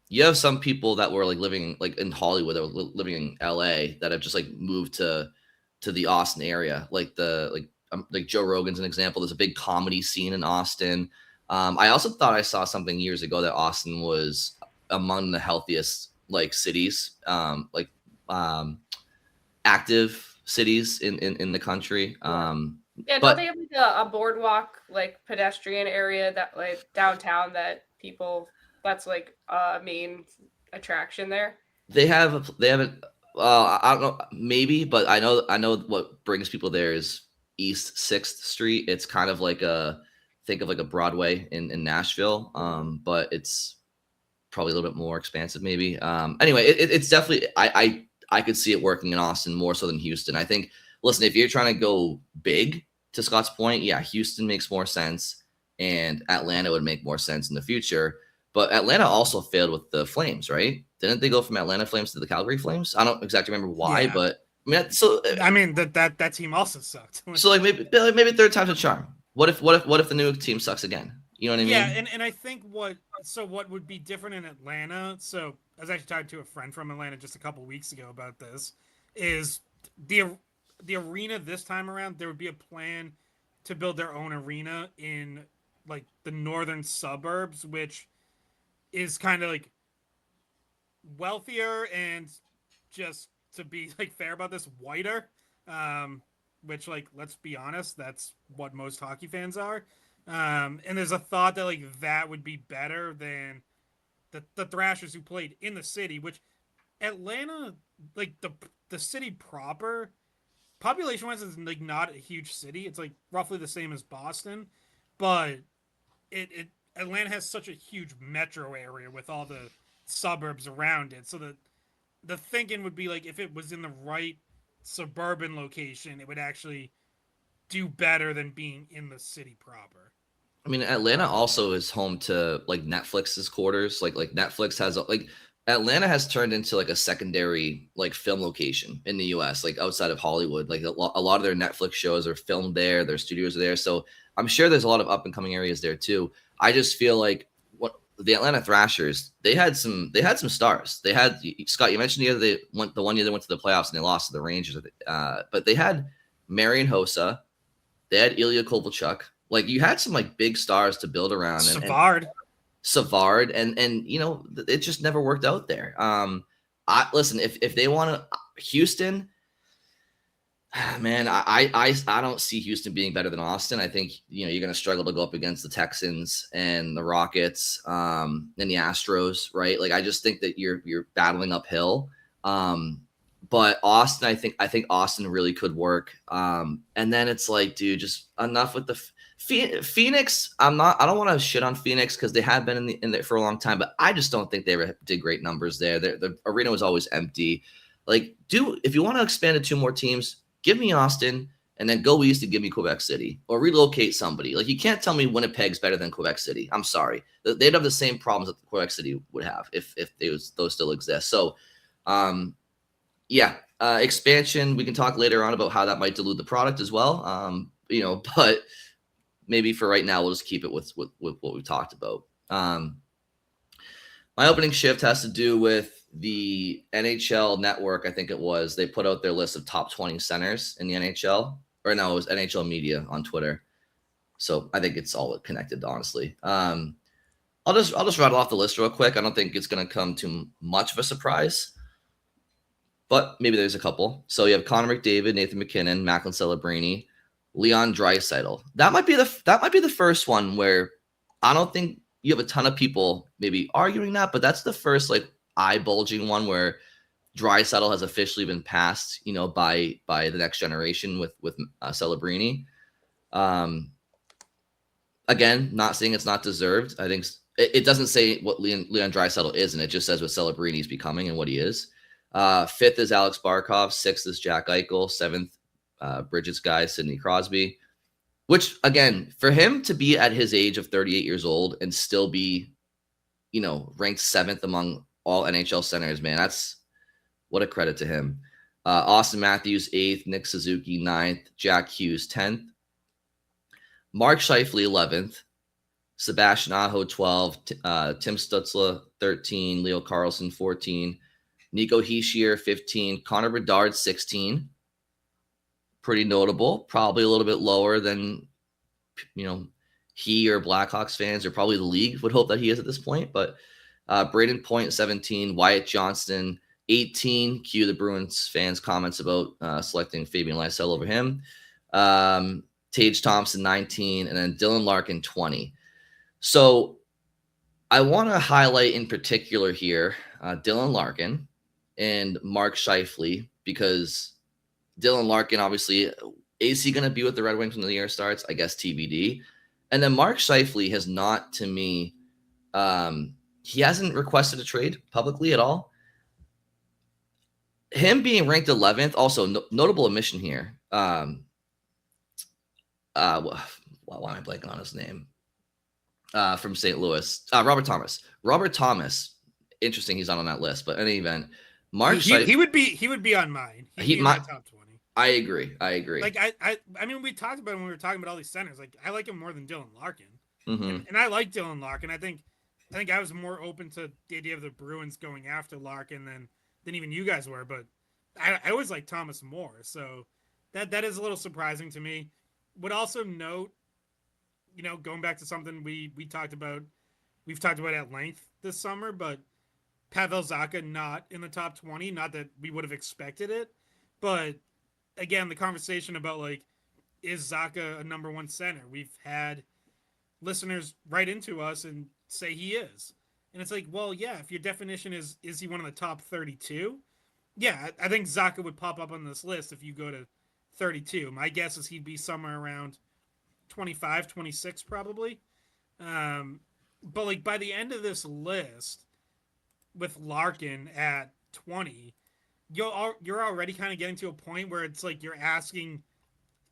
you have some people that were like living like in Hollywood or living in LA that have just like moved to the Austin area. Like Joe Rogan's an example. There's a big comedy scene in Austin. I also thought I saw something years ago that Austin was among the healthiest like cities, um, active cities in the country. Yeah, don't But they have like a boardwalk, like pedestrian area that like downtown that people that's like a main attraction there? they haven't. I don't know, maybe, but I know what brings people there is East Sixth Street. It's kind of like think of like a Broadway in Nashville, but it's probably a little bit more expansive, maybe. Anyway, it's definitely I could see it working in Austin more so than Houston. I think. Listen, if you're trying to go big, to Scott's point, yeah, Houston makes more sense, and Atlanta would make more sense in the future. But Atlanta also failed with the Flames, right? Didn't they go from Atlanta Flames to the Calgary Flames? I don't exactly remember why, yeah, but I mean, so that team also sucked. like maybe third time's a charm. What if the new team sucks again? You know what I Yeah, mean? and I think what would be different in Atlanta. So I was actually talking to a friend from Atlanta just a couple weeks ago about this. Is the the arena this time around? There would be a plan to build their own arena in like the northern suburbs, which is kind of like wealthier and just to be like fair about this, whiter. Which like let's be honest, that's what most hockey fans are. And there's a thought that like that would be better than the Thrashers who played in the city, which Atlanta, like the city proper, population wise is like not a huge city. It's like roughly the same as Boston, but it Atlanta has such a huge metro area with all the suburbs around it. So the thinking would be like if it was in the right suburban location, it would actually do better than being in the city proper. I mean, Atlanta also is home to like Netflix's quarters. Like Netflix has like Atlanta has turned into like a secondary like film location in the U.S. Like outside of Hollywood. Like a lot of their Netflix shows are filmed there. Their studios are there. So I'm sure there's a lot of up and coming areas there too. I just feel like what the Atlanta Thrashers they had some stars. They had Scott. You mentioned the other the one year they went to the playoffs and they lost to the Rangers. But they had Marian Hossa. They had Ilya Kovalchuk. Like you had some like big stars to build around. Savard, and you know it just never worked out there. I listen if they want to Houston, man, I don't see Houston being better than Austin. I think you're going to struggle to go up against the Texans and the Rockets, and the Astros, right? Like I just think that you're battling uphill. But Austin, I think Austin really could work. And then it's like, dude, just enough with the Phoenix. I don't want to shit on Phoenix because they have been in there for a long time, but I just don't think they ever did great numbers there. The arena was always empty. Like, if you want to expand to 2 more teams, give me Austin and then go east and give me Quebec City or relocate somebody. Like, you can't tell me Winnipeg's better than Quebec City. I'm sorry. They'd have the same problems that Quebec City would have if those still exist. So, yeah, Expansion, we can talk later on about how that might dilute the product as well. But maybe for right now, we'll just keep it with what we've talked about. My opening shift has to do with the NHL Network. I think it was. They put out their list of top 20 centers in the NHL. Or no, it was NHL Media on Twitter. So I think it's all connected, honestly. I'll just rattle off the list real quick. I don't think it's going to come to much of a surprise, but maybe there's a couple. So you have Connor McDavid, Nathan McKinnon, Macklin Celebrini, Leon Draisaitl. That might be the first one where I don't think you have a ton of people maybe arguing that, but that's the first like eye-bulging one where Draisaitl has officially been passed, by the next generation with Celebrini. Again, not saying it's not deserved. I think it doesn't say what Leon Draisaitl is, and it just says what Celebrini's becoming and what he is. Fifth is Alex Barkov. Sixth is Jack Eichel. Seventh, Bridges guy, Sidney Crosby. Which, again, for him to be at his age of 38 years old and still be, ranked seventh among all NHL centers, man, that's what a credit to him. Austin Matthews, eighth. Nick Suzuki, ninth. Jack Hughes, 10th. Mark Scheifele, 11th. Sebastian Aho, 12. Tim Stutzla, 13. Leo Carlson, 14. Nico Hischier, 15. Connor Bedard, 16. Pretty notable. Probably a little bit lower than, he or Blackhawks fans or probably the league would hope that he is at this point. But Braden Point, 17. Wyatt Johnston, 18. Cue the Bruins fans' comments about selecting Fabian Lysell over him. Tage Thompson, 19. And then Dylan Larkin, 20. So I want to highlight in particular here Dylan Larkin and Mark Scheifele, because Dylan Larkin, obviously, is he going to be with the Red Wings when the year starts? I guess TBD. And then Mark Scheifele has not, to me, he hasn't requested a trade publicly at all. Him being ranked 11th, also notable omission here. Why am I blanking on his name? From St. Louis, Robert Thomas. Robert Thomas, interesting, he's not on that list, but in any event, Mark he would be on mine. He'd be in my top 20. I agree. Like I mean, we talked about it when we were talking about all these centers. Like I like him more than Dylan Larkin, and I like Dylan Larkin. I think I was more open to the idea of the Bruins going after Larkin than even you guys were. But I always like Thomas more, so that is a little surprising to me. Would also note, going back to something we talked about, we've talked about at length this summer, but Pavel Zacha not in the top 20. Not that we would have expected it, but again, the conversation about like, is Zacha a number one center? We've had listeners write into us and say he is, and it's like, well, yeah. If your definition is he one of the top 32? Yeah, I think Zacha would pop up on this list if you go to 32. My guess is he'd be somewhere around 25, 26 probably. But like by the end of this list, with Larkin at 20, you're already kind of getting to a point where it's like you're asking,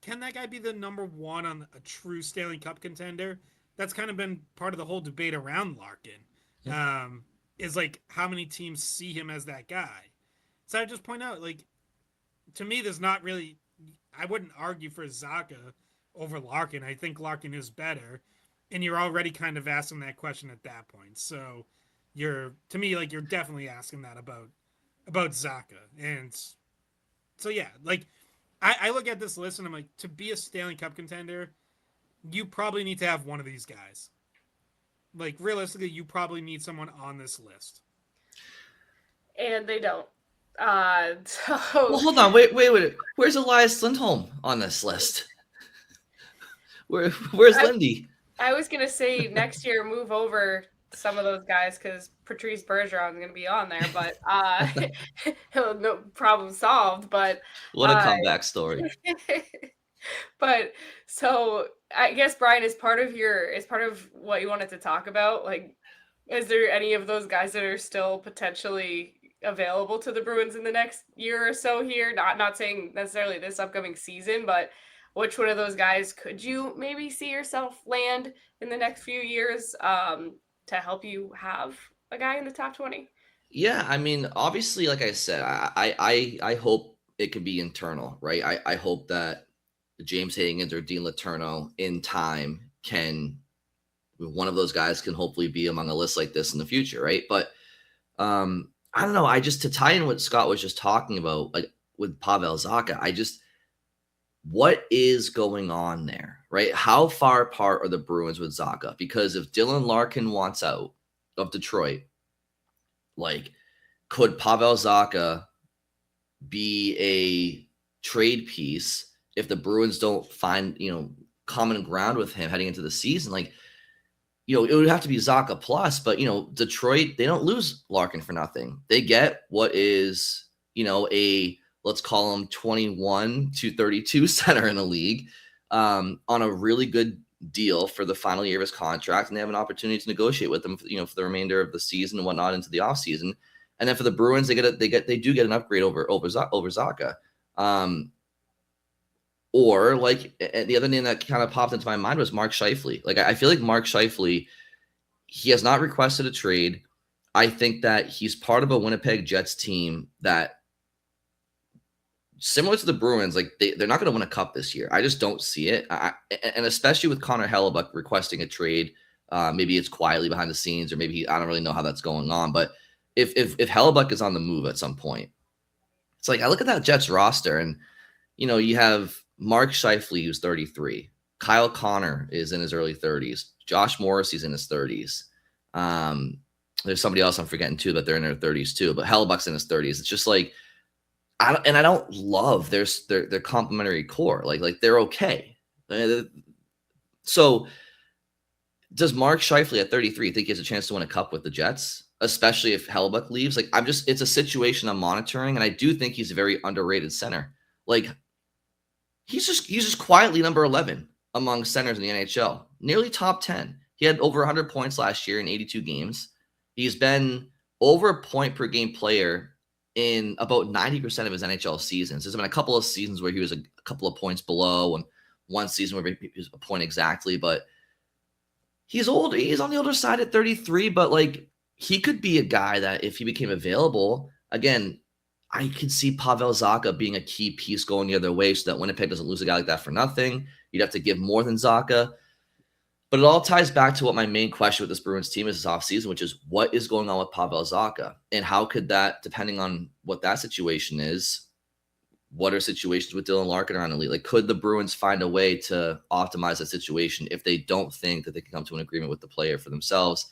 can that guy be the number one on a true Stanley Cup contender? That's kind of been part of the whole debate around Larkin. Yeah. Is like how many teams see him as that guy. So I just point out, like, to me, there's not really, I wouldn't argue for Zacha over Larkin. I think Larkin is better, and you're already kind of asking that question at that point. So you're definitely asking that about Zacha. And so, yeah, like, I look at this list and I'm like, to be a Stanley Cup contender, you probably need to have one of these guys. Like, realistically, you probably need someone on this list. And they don't. Well, hold on. Wait. Where's Elias Lindholm on this list? Where's Lindy? I was going to say next year move over some of those guys because Patrice Bergeron is going to be on there, but no problem solved. But what a comeback story. But so I guess, Brian, is part of what you wanted to talk about. Like, is there any of those guys that are still potentially available to the Bruins in the next year or so here? Not saying necessarily this upcoming season, but which one of those guys could you maybe see yourself land in the next few years to help you have a guy in the top 20? Yeah, I mean, obviously, like I said, I hope it could be internal, right? I hope that James Higgins or Dean Letourneau in time can, one of those guys can hopefully be among a list like this in the future, right? But I don't know. I just, to tie in what Scott was just talking about, like with Pavel Zacha, what is going on there, right? How far apart are the Bruins with Zacha? Because if Dylan Larkin wants out of Detroit, like, could Pavel Zacha be a trade piece if the Bruins don't find, common ground with him heading into the season? Like, it would have to be Zacha plus, but, Detroit, they don't lose Larkin for nothing. They get what is, let's call him 21 to 32 center in the league, on a really good deal for the final year of his contract. And they have an opportunity to negotiate with him, for the remainder of the season and whatnot into the offseason. And then for the Bruins, they do get an upgrade over Zacha. Or like the other name that kind of popped into my mind was Mark Scheifele. Like, I feel like Mark Scheifele, he has not requested a trade. I think that he's part of a Winnipeg Jets team that, similar to the Bruins, like they're not going to win a cup this year. I just don't see it. And especially with Connor Hellebuck requesting a trade, maybe it's quietly behind the scenes, or maybe I don't really know how that's going on. But if Hellebuck is on the move at some point, it's like I look at that Jets roster, and you have Mark Scheifele, who's 33. Kyle Connor is in his early 30s. Josh Morrissey's in his 30s. There's somebody else I'm forgetting too, but they're in their 30s too. But Hellebuck's in his 30s. It's just like, I don't love their complementary core. Like they're okay. So does Mark Scheifele at 33 think he has a chance to win a cup with the Jets, especially if Hellebuck leaves? Like, it's a situation I'm monitoring, and I do think he's a very underrated center. Like, he's just quietly number 11 among centers in the NHL, nearly top 10. He had over 100 points last year in 82 games. He's been over a point per game player in about 90% of his NHL seasons. There's been a couple of seasons where he was a couple of points below, and one season where he was a point exactly, but he's old. He's on the older side at 33, but like, he could be a guy that if he became available, again, I could see Pavel Zacha being a key piece going the other way so that Winnipeg doesn't lose a guy like that for nothing. You'd have to give more than Zacha. But it all ties back to what my main question with this Bruins team is this offseason, which is what is going on with Pavel Zacha? And how could that, depending on what that situation is, what are situations with Dylan Larkin around the league? Like, could the Bruins find a way to optimize that situation if they don't think that they can come to an agreement with the player for themselves?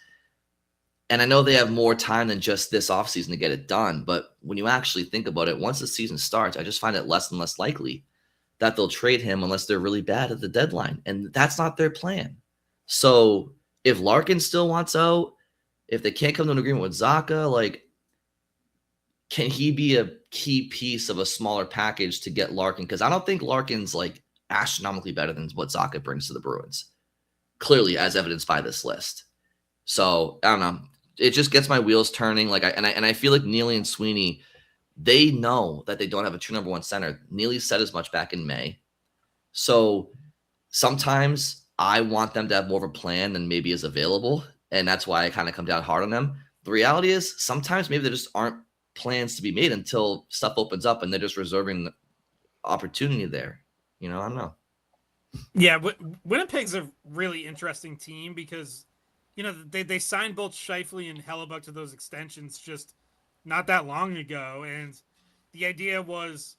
And I know they have more time than just this offseason to get it done, but when you actually think about it, once the season starts, I just find it less and less likely that they'll trade him unless they're really bad at the deadline. And that's not their plan. So if Larkin still wants out, if they can't come to an agreement with Zacha, like, can he be a key piece of a smaller package to get Larkin? Because I don't think Larkin's like astronomically better than what Zacha brings to the Bruins, clearly as evidenced by this list. So I don't know. It just gets my wheels turning. Like, I feel like Neely and Sweeney, they know that they don't have a true number one center. Neely said as much back in May. So sometimes I want them to have more of a plan than maybe is available, and that's why I kind of come down hard on them. The reality is sometimes maybe there just aren't plans to be made until stuff opens up, and they're just reserving the opportunity there. I don't know. Yeah, Winnipeg's a really interesting team because, they signed both Scheifele and Hellebuck to those extensions just not that long ago, and the idea was,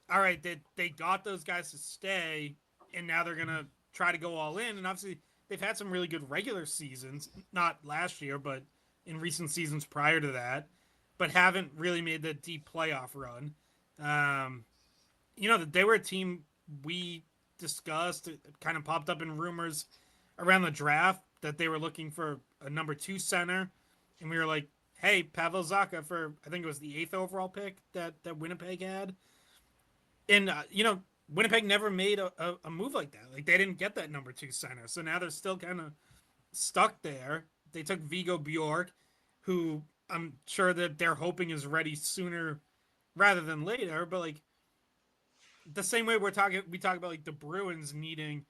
all right, they got those guys to stay, and now they're gonna try to go all in. And obviously, they've had some really good regular seasons, not last year, but in recent seasons prior to that, but haven't really made the deep playoff run. They were a team we discussed. It kind of popped up in rumors around the draft that they were looking for a number 2 center, and we were like, hey, Pavel Zacha for, I think it was the 8th overall pick that Winnipeg had. And, Winnipeg never made a move like that. Like, they didn't get that number 2 center. So now they're still kind of stuck there. They took Vigo Bjork, who I'm sure that they're hoping is ready sooner rather than later. But, like, the same way we talk about, like, the Bruins needing,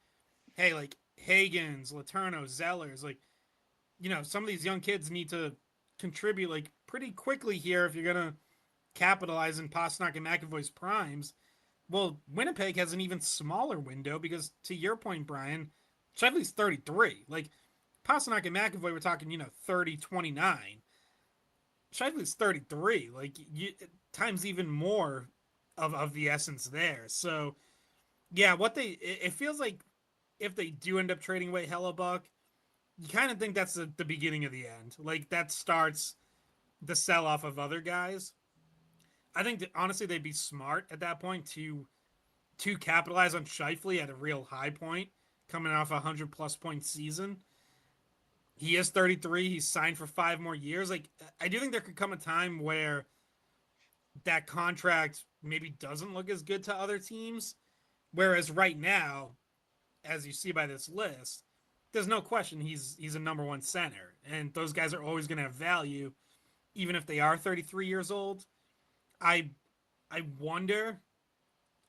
hey, like, Higgins, Letourneau, Zellers, like, some of these young kids need to contribute, like, pretty quickly here if you're going to capitalize in Pastrnak and McAvoy's primes. Well, Winnipeg has an even smaller window because, to your point, Brian, Scheifele's 33. Like, Pastrnak and McAvoy were talking, 30, 29. Scheifele's 33. Like, times even more of the essence there. So, yeah, it feels like if they do end up trading away Hellebuck, you kind of think that's the beginning of the end. Like, that starts the sell-off of other guys. I think that, honestly, they'd be smart at that point to capitalize on Scheifele at a real high point, coming off a 100-plus point season. He is 33. He's signed for 5 more years. Like, I do think there could come a time where that contract maybe doesn't look as good to other teams. Whereas right now, as you see by this list, there's no question he's a number 1 center. And those guys are always going to have value, even if they are 33 years old. I wonder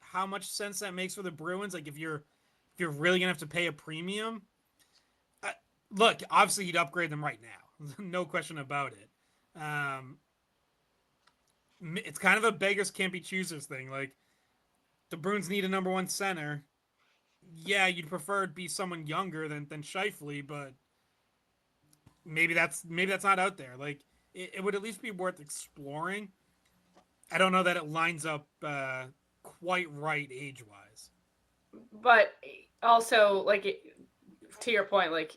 how much sense that makes for the Bruins. Like, if you're really gonna have to pay a premium, look, obviously you'd upgrade them right now, no question about it. It's kind of a beggars can't be choosers thing. Like, the Bruins need a number 1 center. Yeah, you'd prefer it be someone younger than Scheifele, but maybe that's not out there. Like, it would at least be worth exploring. I don't know that it lines up quite right age-wise. But also, like, to your point, like,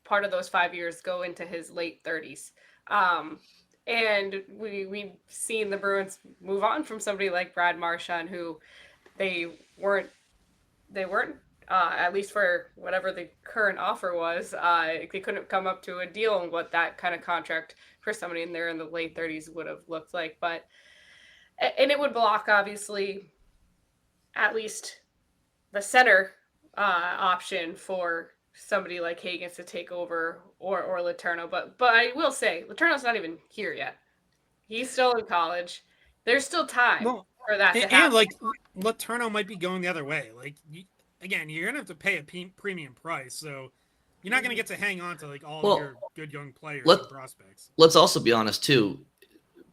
part of those 5 years go into his late 30s. And we've seen the Bruins move on from somebody like Brad Marchand, who they weren't at least for whatever the current offer was, they couldn't come up to a deal on what that kind of contract for somebody in there in the late 30s would have looked like. And it would block, obviously, at least the center option for somebody like Higgins to take over, or Letourneau. But I will say, Letourneau's not even here yet. He's still in college. There's still time for that to happen. And, like, Letourneau might be going the other way. Like, again, you're going to have to pay a premium price, so you're not going to get to hang on to, like, all of your good young players and prospects. Let's also be honest, too,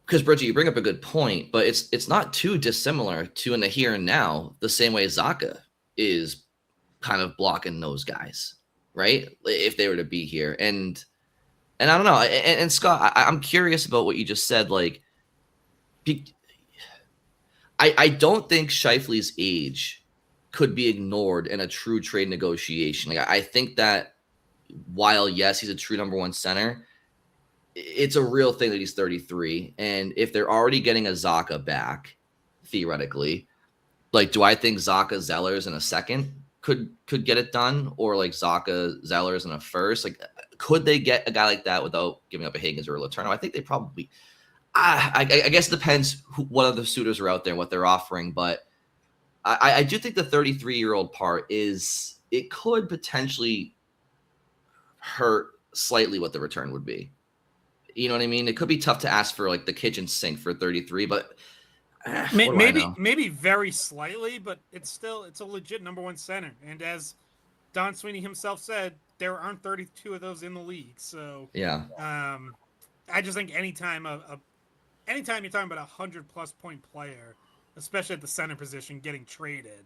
because, Bridget, you bring up a good point, but it's not too dissimilar to in the here and now, the same way Zacha is kind of blocking those guys, right? If they were to be here. And I don't know. And Scott, I'm curious about what you just said. Like, I don't think Scheifele's age could be ignored in a true trade negotiation. Like, I think that while, yes, he's a true number 1 center, it's a real thing that he's 33. And if they're already getting a Zacha back, theoretically, like, do I think Zacha Zellers in a second could get it done? Or like Zacha Zellers in a first? Like, could they get a guy like that without giving up a Higgins or a Letourneau? I think they probably, I guess it depends what other suitors are out there and what they're offering. But I do think the 33-year-old part it could potentially hurt slightly what the return would be. You know what I mean? It could be tough to ask for, like, the kitchen sink for 33, but maybe very slightly, but it's a legit number 1 center. And as Don Sweeney himself said, there aren't 32 of those in the league. So yeah, I just think anytime you're talking about a 100-plus point player, especially at the center position, getting traded,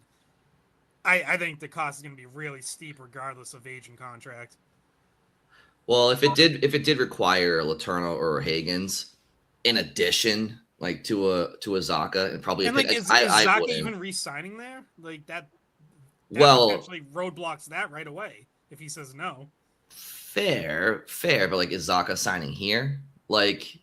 I think the cost is going to be really steep regardless of age and contract. Well, if it did require a Letourneau or a Higgins, in addition, like to a Zacha, and probably is Zacha even re-signing there? Like, that potentially roadblocks that right away if he says no. Fair, but, like, is Zacha signing here? Like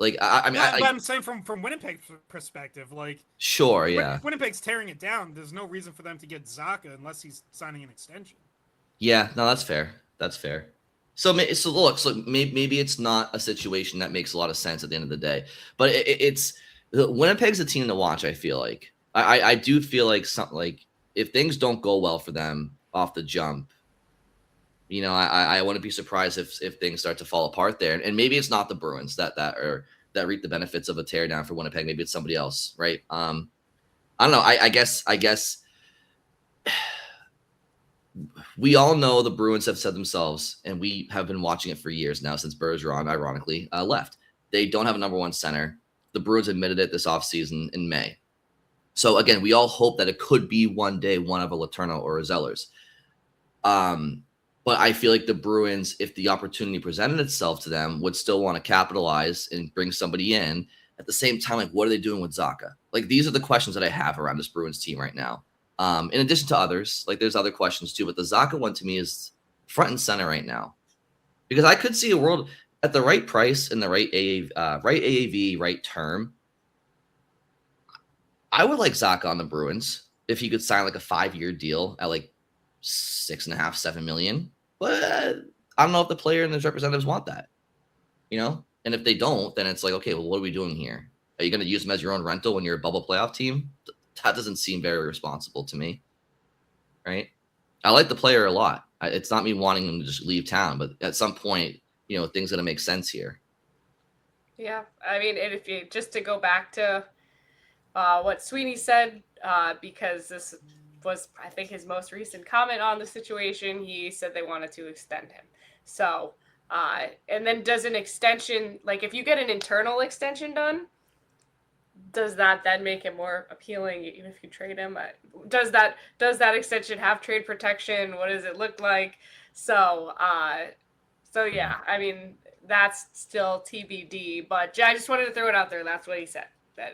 I mean, but I'm saying from Winnipeg's perspective, like, sure, yeah, Winnipeg's tearing it down. There's no reason for them to get Zacha unless he's signing an extension. Yeah, no, that's fair. So look, maybe it's not a situation that makes a lot of sense at the end of the day, but it's Winnipeg's a team to watch. I feel like I do feel like something, like, if things don't go well for them off the jump, I wouldn't be surprised if things start to fall apart there. And maybe it's not the Bruins that reap the benefits of a teardown for Winnipeg. Maybe it's somebody else, right? I don't know. I guess we all know the Bruins have said themselves, and we have been watching it for years now since Bergeron, ironically, left. They don't have a number 1 center. The Bruins admitted it this offseason in May. So again, we all hope that it could be one day one of a Letourneau or a Zellers. But I feel like the Bruins, if the opportunity presented itself to them, would still want to capitalize and bring somebody in. At the same time, like, what are they doing with Zacha? Like, these are the questions that I have around this Bruins team right now. In addition to others, like, there's other questions too, but the Zacha one to me is front and center right now. Because I could see a world at the right price and the right AAV, right term. I would like Zacha on the Bruins if he could sign like a 5-year deal at like 6.5, $7 million. But I don't know if the player and his representatives want that, you know? And if they don't, then it's like, okay, well, what are we doing here? Are you going to use him as your own rental when you're a bubble playoff team? That doesn't seem very responsible to me, right? I like the player a lot. It's not me wanting him to just leave town, but at some point, you know, things going to make sense here. Yeah, I mean, and if you just to go back to what Sweeney said, because this was, I think, his most recent comment on the situation, he said they wanted to extend him. So, and then does an extension, like if you get an internal extension done, does that then make it more appealing even if you trade him? Does that extension have trade protection? What does it look like? So yeah, I mean, that's still TBD, but I just wanted to throw it out there. That's what he said.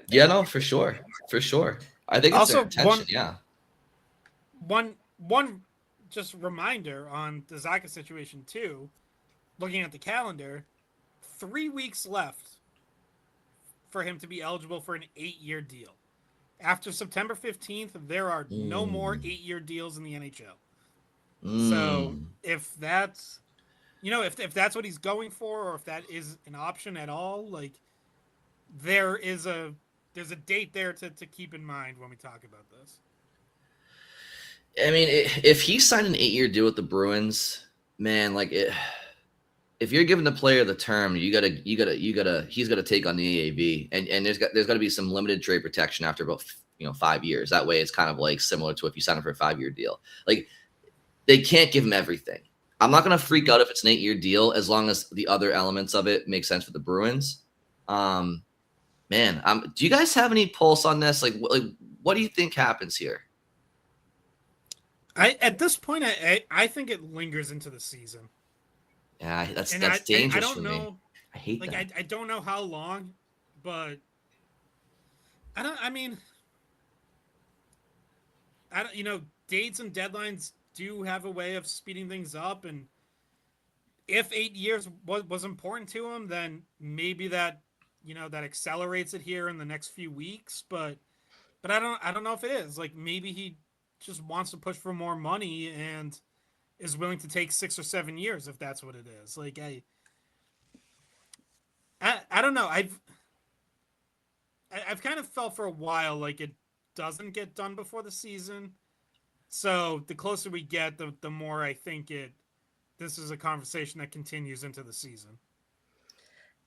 Yeah, no, for sure. For sure. I think it's Also, their intention, yeah. One just reminder on the Zacha situation too, looking at the calendar, 3 weeks left for him to be eligible for an 8-year deal. After September 15th, there are no more 8-year deals in the NHL. So if that's, you know, if that's what he's going for, or if that is an option at all, like there's a date there to keep in mind when we talk about this. I mean, if he signed an 8-year deal with the Bruins, man, like if you're giving the player the term, he's got to take on the AAV, and there's got to be some limited trade protection after about 5 years. That way, it's kind of like similar to if you sign him for a 5-year deal. Like they can't give him everything. I'm not gonna freak out if it's an 8-year deal as long as the other elements of it make sense for the Bruins. Do you guys have any pulse on this? Like what do you think happens here? At this point, I think it lingers into the season. Yeah, that's dangerous. I don't for know. Me. I hate that. I don't know how long, but dates and deadlines do have a way of speeding things up, and if 8 years was important to him, then maybe that accelerates it here in the next few weeks. But I don't know if it is. Like maybe he just wants to push for more money and is willing to take 6 or 7 years if that's what it is. Like I don't know. I've kind of felt for a while like it doesn't get done before the season. So the closer we get, the more I think this is a conversation that continues into the season.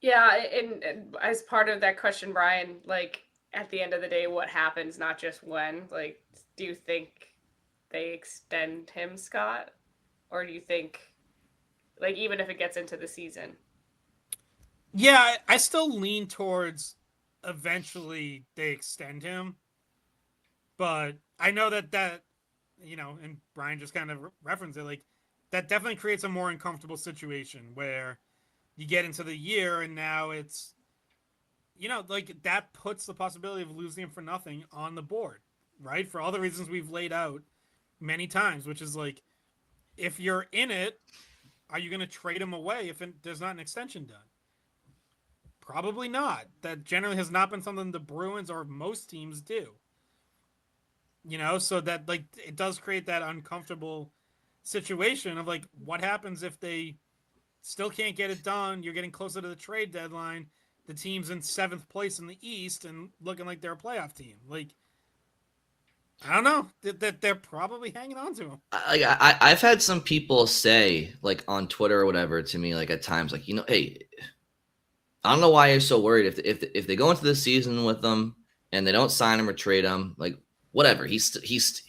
Yeah, and as part of that question, Brian, like at the end of the day, what happens, not just when? Like, do you think they extend him, Scott? Or do you think, like, even if it gets into the season? Yeah, I still lean towards eventually they extend him. But I know that and Brian just kind of referenced it, like, that definitely creates a more uncomfortable situation where you get into the year and now it's, like that puts the possibility of losing him for nothing on the board, right? For all the reasons we've laid out many times, which is like, if you're in it, are you going to trade him away if there's not an extension done? Probably not. That generally has not been something the Bruins or most teams do. So that like it does create that uncomfortable situation of like, what happens if they still can't get it done? You're getting closer to the trade deadline. The team's in 7th place in the East and looking like they're a playoff team. Like, I don't know that they're probably hanging on to him. I've had some people say like on Twitter or whatever to me, like at times, like, hey, I don't know why you're so worried if they go into this season with them and they don't sign him or trade him, like whatever. He's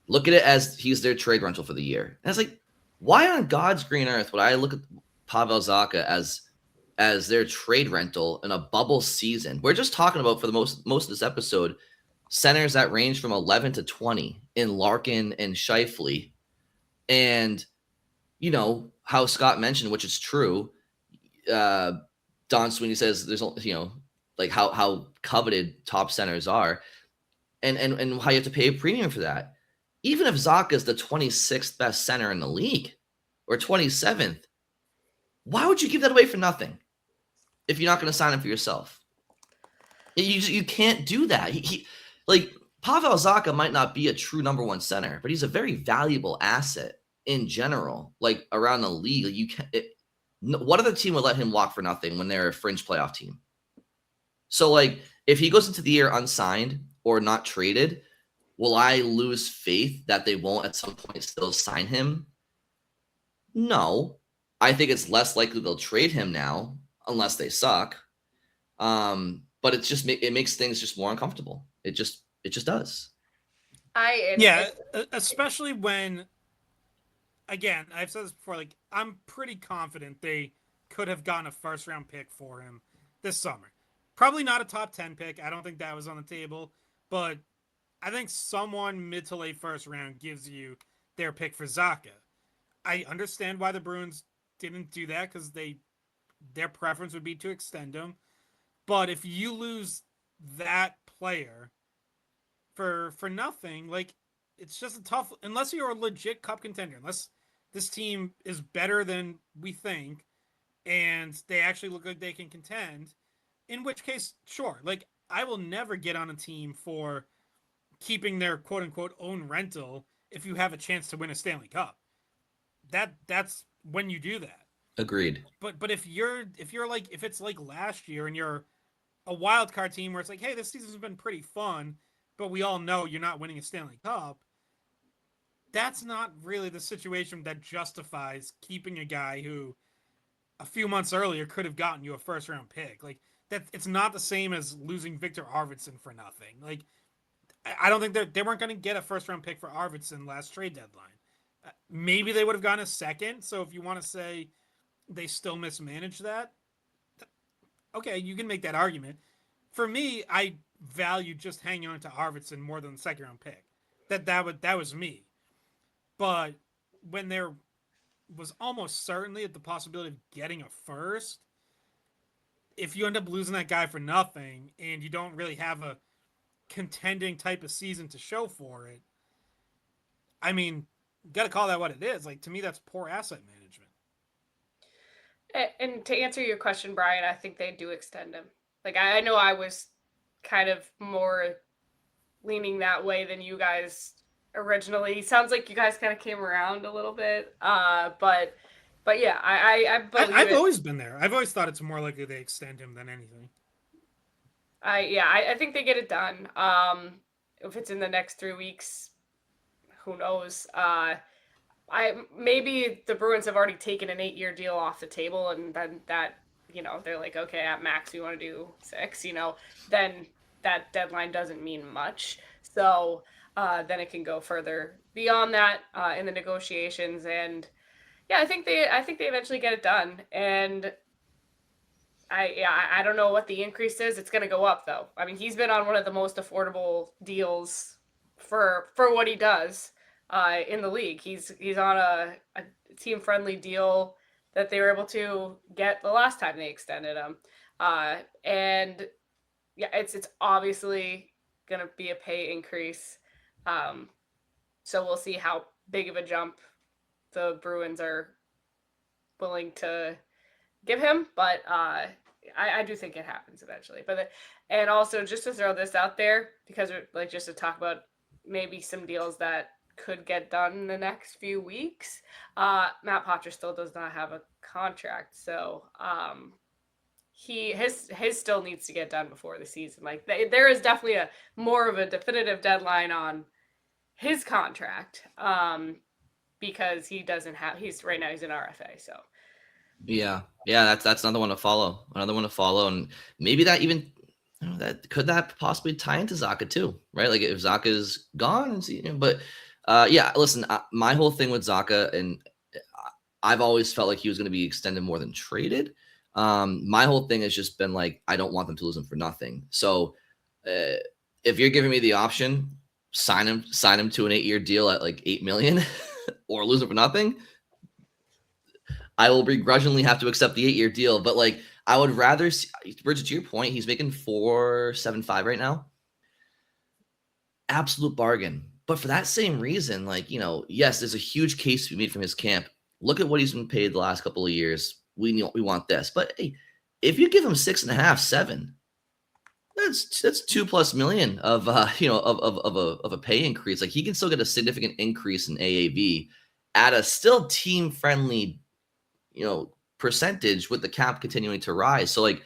look at it as he's their trade rental for the year. And it's like, why on God's green earth would I look at Pavel Zacha as as their trade rental in a bubble season. We're just talking about, for the most of this episode, centers that range from 11 to 20 in Larkin and Scheifele. And, you know, how Scott mentioned, which is true, Don Sweeney says there's, you know, like how coveted top centers are, and how you have to pay a premium for that. Even if Zacha is the 26th best center in the league or 27th, why would you give that away for nothing if you're not going to sign him for yourself? You can't do that. He like Pavel Zacha might not be a true number one center, but he's a very valuable asset in general, like around the league. Like, you can't. What other team would let him walk for nothing when they're a fringe playoff team? So, like, if he goes into the year unsigned or not traded, will I lose faith that they won't at some point still sign him? No. I think it's less likely they'll trade him now unless they suck. But it's just, it makes things just more uncomfortable. It just does. Especially when, again, I've said this before, like, I'm pretty confident they could have gotten a first round pick for him this summer. Probably not a top 10 pick. I don't think that was on the table, but I think someone mid to late first round gives you their pick for Zacha. I understand why the Bruins didn't do that, because their preference would be to extend him. But if you lose that player for nothing, like, it's just a tough, unless you're a legit cup contender, unless this team is better than we think and they actually look like they can contend, in which case, sure, like, I will never get on a team for keeping their quote unquote own rental if you have a chance to win a Stanley Cup. That's when you do that. Agreed. But if it's like last year and you're a wild card team where it's like, hey, this season's been pretty fun, but we all know you're not winning a Stanley Cup, that's not really the situation that justifies keeping a guy who a few months earlier could have gotten you a first round pick. Like, that, it's not the same as losing Victor Arvidsson for nothing. Like, I don't think they weren't going to get a first round pick for Arvidsson last trade deadline. Maybe they would have gotten a second. So if you want to say they still mismanaged that, okay, you can make that argument. For me, I value just hanging on to Arvidsson more than the second round pick. That was me. But when there was almost certainly the possibility of getting a first, if you end up losing that guy for nothing and you don't really have a contending type of season to show for it, I mean, you got to call that what it is. Like, to me, that's poor asset management. And to answer your question, Brian, I think they do extend him. Like, I know I was kind of more leaning that way than you guys originally. Sounds like you guys kind of came around a little bit. But yeah, I believe I've always been there. I've always thought it's more likely they extend him than anything. I think they get it done. If it's in the next 3 weeks, who knows? Maybe the Bruins have already taken an 8-year deal off the table, and then that, you know, they're like, okay, at max we want to do 6, you know, then that deadline doesn't mean much. So then it can go further beyond that in the negotiations. And yeah, I think they eventually get it done. And I don't know what the increase is. It's going to go up, though. I mean, he's been on one of the most affordable deals for what he does in the league. He's on a team-friendly deal that they were able to get the last time they extended him. And yeah, it's obviously going to be a pay increase. So we'll see how big of a jump the Bruins are willing to give him, but I do think it happens eventually. And also, just to throw this out there, because just to talk about maybe some deals that could get done in the next few weeks. Matt Poitras still does not have a contract, so his still needs to get done before the season. Like, there is definitely a more of a definitive deadline on his contract, because he doesn't have. He's right now he's an RFA, so. Yeah, that's another one to follow. And maybe that even that possibly tie into Zacha too, right? Like, if Zacha's gone, but yeah, listen, my whole thing with Zacha, and I've always felt like he was going to be extended more than traded. My whole thing has just been like, I don't want them to lose him for nothing. So if you're giving me the option, sign him to an 8-year deal at like $8 million or lose him for nothing, I will begrudgingly have to accept the 8-year deal. But like, I would rather see, Bridget, to your point, he's making $4.75 right now. Absolute bargain. But for that same reason, like, yes, there's a huge case to be made from his camp. Look at what he's been paid the last couple of years. We want this. But hey, if you give him 6.5, 7, that's $2+ million of of a pay increase. Like, he can still get a significant increase in AAV at a still team friendly, percentage with the cap continuing to rise. So like,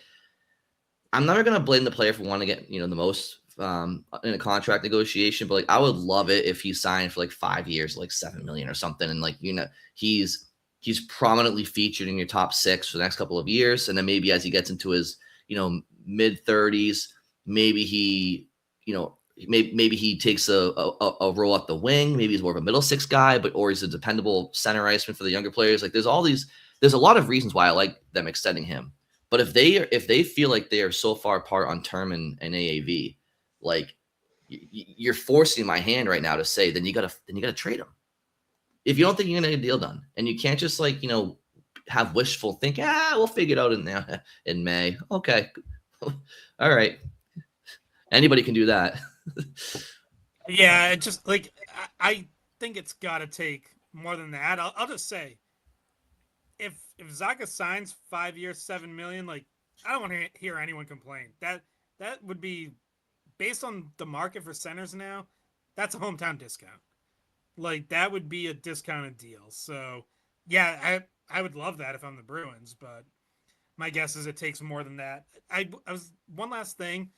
I'm never gonna blame the player for wanting to get the most in a contract negotiation, but like, I would love it if he signed for like 5 years, like 7 million or something, and like he's prominently featured in your top 6 for the next couple of years, and then maybe as he gets into his mid 30s, maybe he maybe he takes a role up the wing. Maybe he's more of a middle 6 guy, or he's a dependable center iceman for the younger players. Like, there's a lot of reasons why I like them extending him. But if they feel like they are so far apart on term and AAV, like, you're forcing my hand right now to say, then you gotta trade him. If you don't think you're gonna get a deal done, and you can't just like have wishful think, we'll figure it out in May. Okay, all right, anybody can do that. Yeah, it just like I think it's got to take more than that. I'll just say, if Zacha signs 5 years, 7 million, like, I don't want to hear anyone complain. That would be, based on the market for centers now, that's a hometown discount. Like, that would be a discounted deal. So yeah, I would love that if I'm the Bruins, but my guess is it takes more than that. I was one last thing,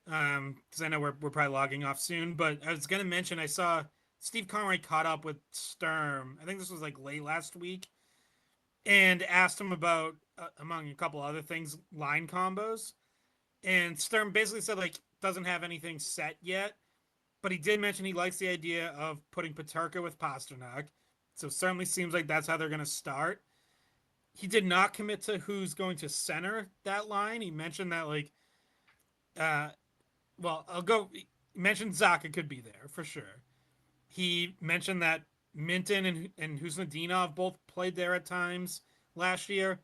because I know we're probably logging off soon, but I was gonna mention, I saw Steve Conroy caught up with Sturm. I think this was like late last week, and asked him about, among a couple other things, line combos. And Sturm basically said, like, doesn't have anything set yet, but he did mention he likes the idea of putting Paterka with Pastrnak. So certainly seems like that's how they're going to start. He did not commit to who's going to center that line. He mentioned that, like, he mentioned Zacha could be there for sure. He mentioned that Minton and Husnudinov both played there at times last year.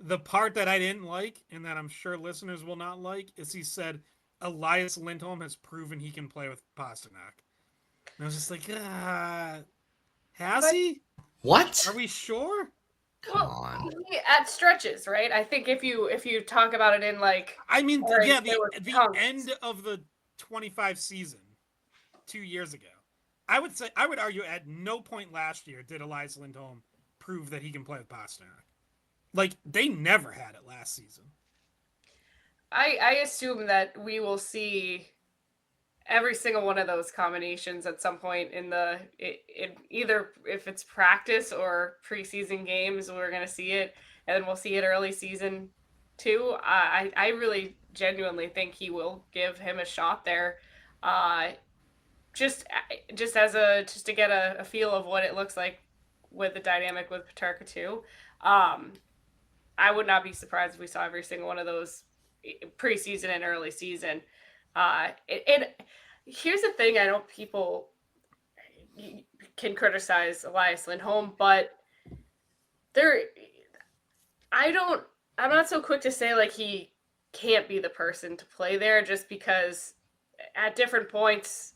The part that I didn't like, and that I'm sure listeners will not like, is he said Elias Lindholm has proven he can play with Pastrnak. And I was just like, has he? What? Are we sure? Come on. At stretches, right? I think if you talk about it in like, I mean, yeah, the chunks. end of the 25 season 2 years ago, I would argue at no point last year did Elias Lindholm prove that he can play with Pastrnak. Like, they never had it last season. I assume that we will see every single one of those combinations at some point in either, if it's practice or preseason games, we're going to see it, and then we'll see it early season too. I really genuinely think he will give him a shot there, just to get a feel of what it looks like with the dynamic with Paterka too. I would not be surprised if we saw every single one of those preseason and early season. Here's the thing: I know people can criticize Elias Lindholm, but I'm not so quick to say like he can't be the person to play there, just because at different points,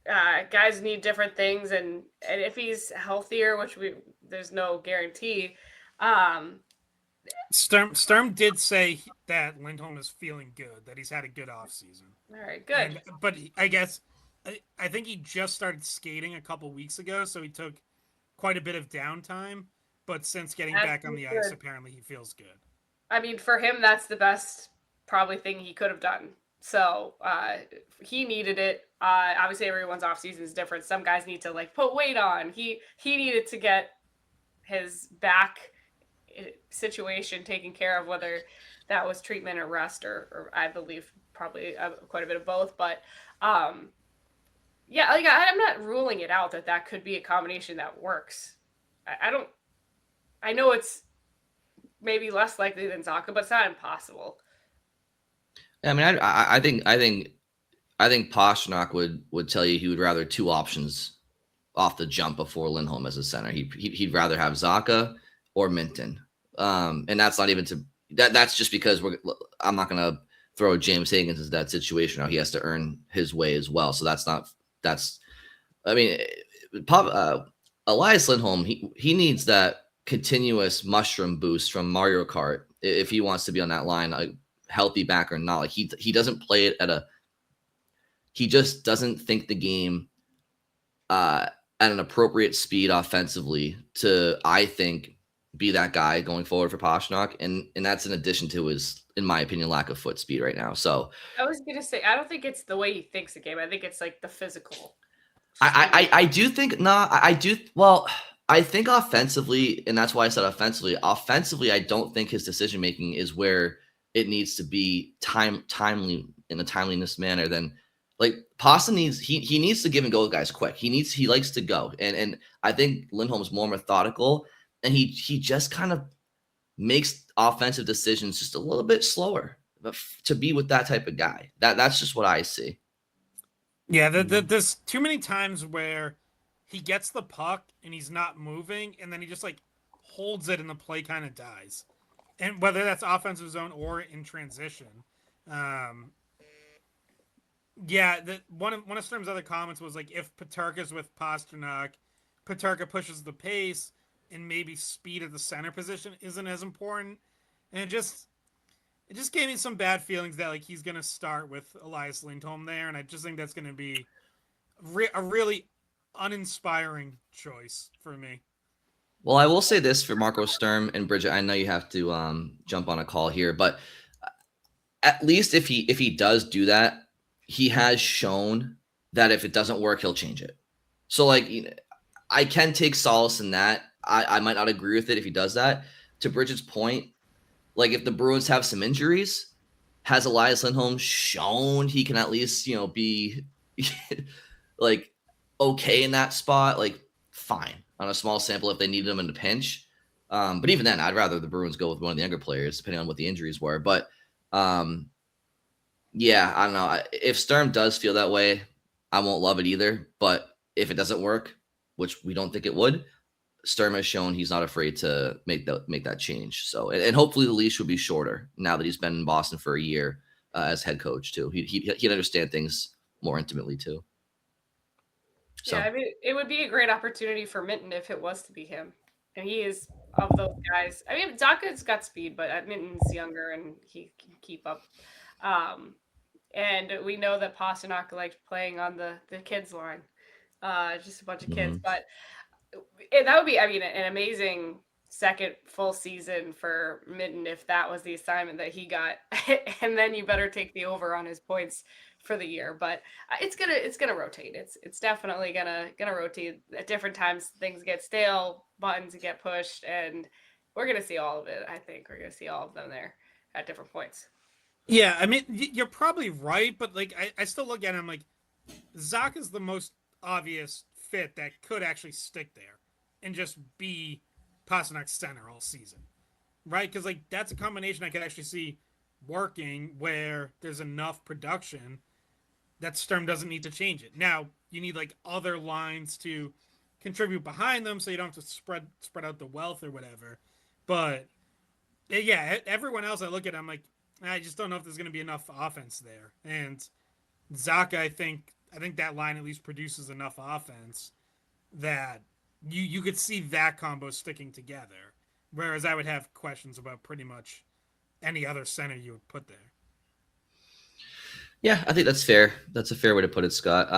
guys need different things, and if he's healthier, which there's no guarantee. Sturm did say that Lindholm is feeling good, that he's had a good offseason. All right, good. But I guess, I think he just started skating a couple weeks ago, so he took quite a bit of downtime. But since getting back on the ice, apparently he feels good. I mean, for him, that's the best probably thing he could have done. So he needed it. Obviously, everyone's off season is different. Some guys need to like put weight on. He needed to get his back situation taken care of, whether that was treatment or rest, or I believe probably quite a bit of both. But yeah, like, I'm not ruling it out that could be a combination that works. I know it's maybe less likely than Zacha, but it's not impossible. I mean, I think Pastrnak would tell you he would rather two options off the jump before Lindholm as a center. He'd rather have Zacha or Minton, and that's not even to that's just because I'm not gonna throw James Higgins into that situation now. He has to earn his way as well. So I mean, Elias Lindholm, he needs that continuous mushroom boost from Mario Kart if he wants to be on that line, like healthy back or not. Like he doesn't play it he just doesn't think the game at an appropriate speed offensively to, I think, be that guy going forward for Pastrnak. And that's in addition to his, in my opinion, lack of foot speed right now. So I was gonna say, I don't think it's the way he thinks the game. I think it's like the physical. I do think I do. Well, I think offensively, and that's why I said offensively. Offensively, I don't think his decision making is where it needs to be timely in a timeliness manner. Then, like Pasta needs he needs to give and go with guys quick. He likes to go, and I think Lindholm's more methodical, and he just kind of makes offensive decisions just a little bit slower. But to be with that type of guy, that's just what I see. Yeah, there's too many times where he gets the puck and he's not moving, and then he just like holds it and the play kind of dies. And whether that's offensive zone or in transition. Yeah, one of Sturm's other comments was like if Peterka's with Pastrnak, Peterka pushes the pace, and maybe speed at the center position isn't as important. And it just gave me some bad feelings that like he's gonna start with Elias Lindholm there, and I just think that's gonna be a really uninspiring choice for me. Well, I will say this for Marco Sturm and Bridget. I know you have to jump on a call here, but at least if he does do that, he has shown that if it doesn't work, he'll change it. So like, I can take solace in that. I might not agree with it if he does that. To Bridget's point, like if the Bruins have some injuries, has Elias Lindholm shown he can at least, be like okay in that spot? Like fine on a small sample if they needed him in a pinch. But even then, I'd rather the Bruins go with one of the younger players, depending on what the injuries were. But yeah, I don't know. If Sturm does feel that way, I won't love it either. But if it doesn't work, which we don't think it would, Sturm has shown he's not afraid to make that change. So, and hopefully the leash will be shorter now that he's been in Boston for a year as head coach too. He'd understand things more intimately too. So. Yeah, I mean, it would be a great opportunity for Minton if it was to be him. And he is of those guys. I mean, Zacha's got speed, but Minton's younger and he can keep up. And we know that Pastrnak likes playing on the kids line, just a bunch of kids. But that would be, I mean, an amazing second full season for Minton if that was the assignment that he got. And then you better take the over on his points for the year. But it's gonna rotate. It's definitely gonna rotate at different times. Things get stale, buttons get pushed, and we're gonna see all of it. I think we're gonna see all of them there at different points. Yeah, I mean, you're probably right, but like I still look at him like Zach is the most obvious fit that could actually stick there and just be Pasternak's center all season, right? Because like that's a combination I could actually see working where there's enough production that Sturm doesn't need to change it. Now you need like other lines to contribute behind them, so you don't have to spread out the wealth or whatever. But yeah, everyone else I look at, I'm like, I just don't know if there's going to be enough offense there. And Zacha, I think that line at least produces enough offense that you could see that combo sticking together. Whereas I would have questions about pretty much any other center you would put there. Yeah, I think that's fair. That's a fair way to put it, Scott.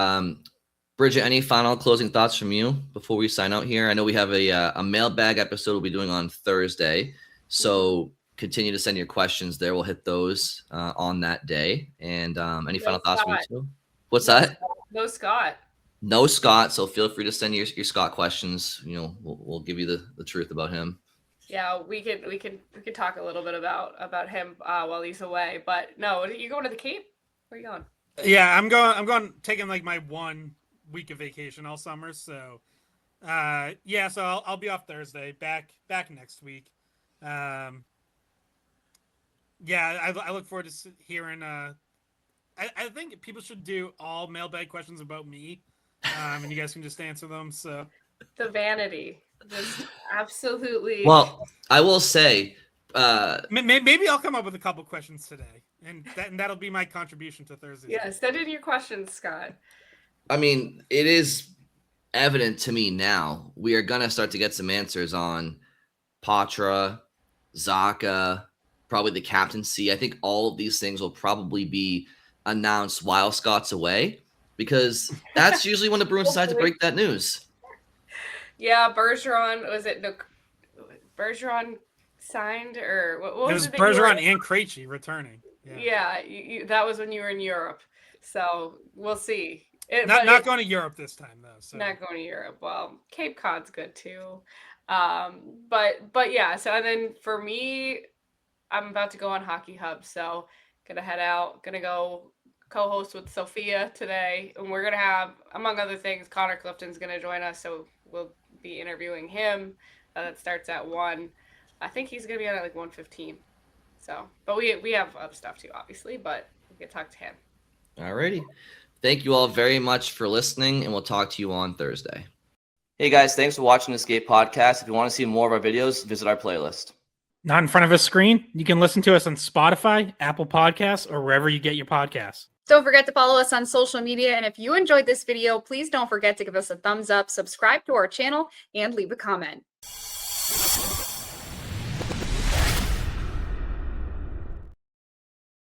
Bridget, any final closing thoughts from you before we sign out here? I know we have a mailbag episode we'll be doing on Thursday, so continue to send your questions there. We'll hit those on that day. And any final thoughts from you too? What's that? No Scott. No Scott. So feel free to send your Scott questions. We'll give you the truth about him. Yeah, we could talk a little bit about him while he's away. But no, you going to the Cape? Where are you going? Yeah, I'm going taking like my 1 week of vacation all summer. So, yeah, so I'll be off Thursday. Back next week. Yeah, I look forward to hearing. I think people should do all mailbag questions about me, and you guys can just answer them. So The vanity, just absolutely. Well, I will say, maybe I'll come up with a couple questions today, and that'll be my contribution to Thursday. Yeah, send in your questions, Scott. I mean, it is evident to me now we are gonna start to get some answers on Patra, Zacha, probably the captaincy. I think all of these things will probably be announced while Scott's away, because that's usually when the Bruins decide to break that news. Yeah, Bergeron, was it Bergeron signed, or what was it? It was Bergeron and Krejci returning. Yeah, that was when you were in Europe. So we'll see. Not going to Europe this time though. So. Not going to Europe. Well, Cape Cod's good too. But yeah. So and then for me, I'm about to go on Hockey Hub. So gonna head out. Gonna go co-host with Sophia today, and we're gonna have, among other things, Connor Clifton's gonna join us. So we'll be interviewing him. That starts at 1. I think he's gonna be on at like 1:15. So, but we have other stuff too, obviously. But we can talk to him. Alrighty. Thank you all very much for listening, and we'll talk to you on Thursday. Hey guys, thanks for watching this Skate Podcast. If you want to see more of our videos, visit our playlist. Not in front of a screen? You can listen to us on Spotify, Apple Podcasts, or wherever you get your podcasts. Don't forget to follow us on social media. And if you enjoyed this video, please don't forget to give us a thumbs up, subscribe to our channel, and leave a comment.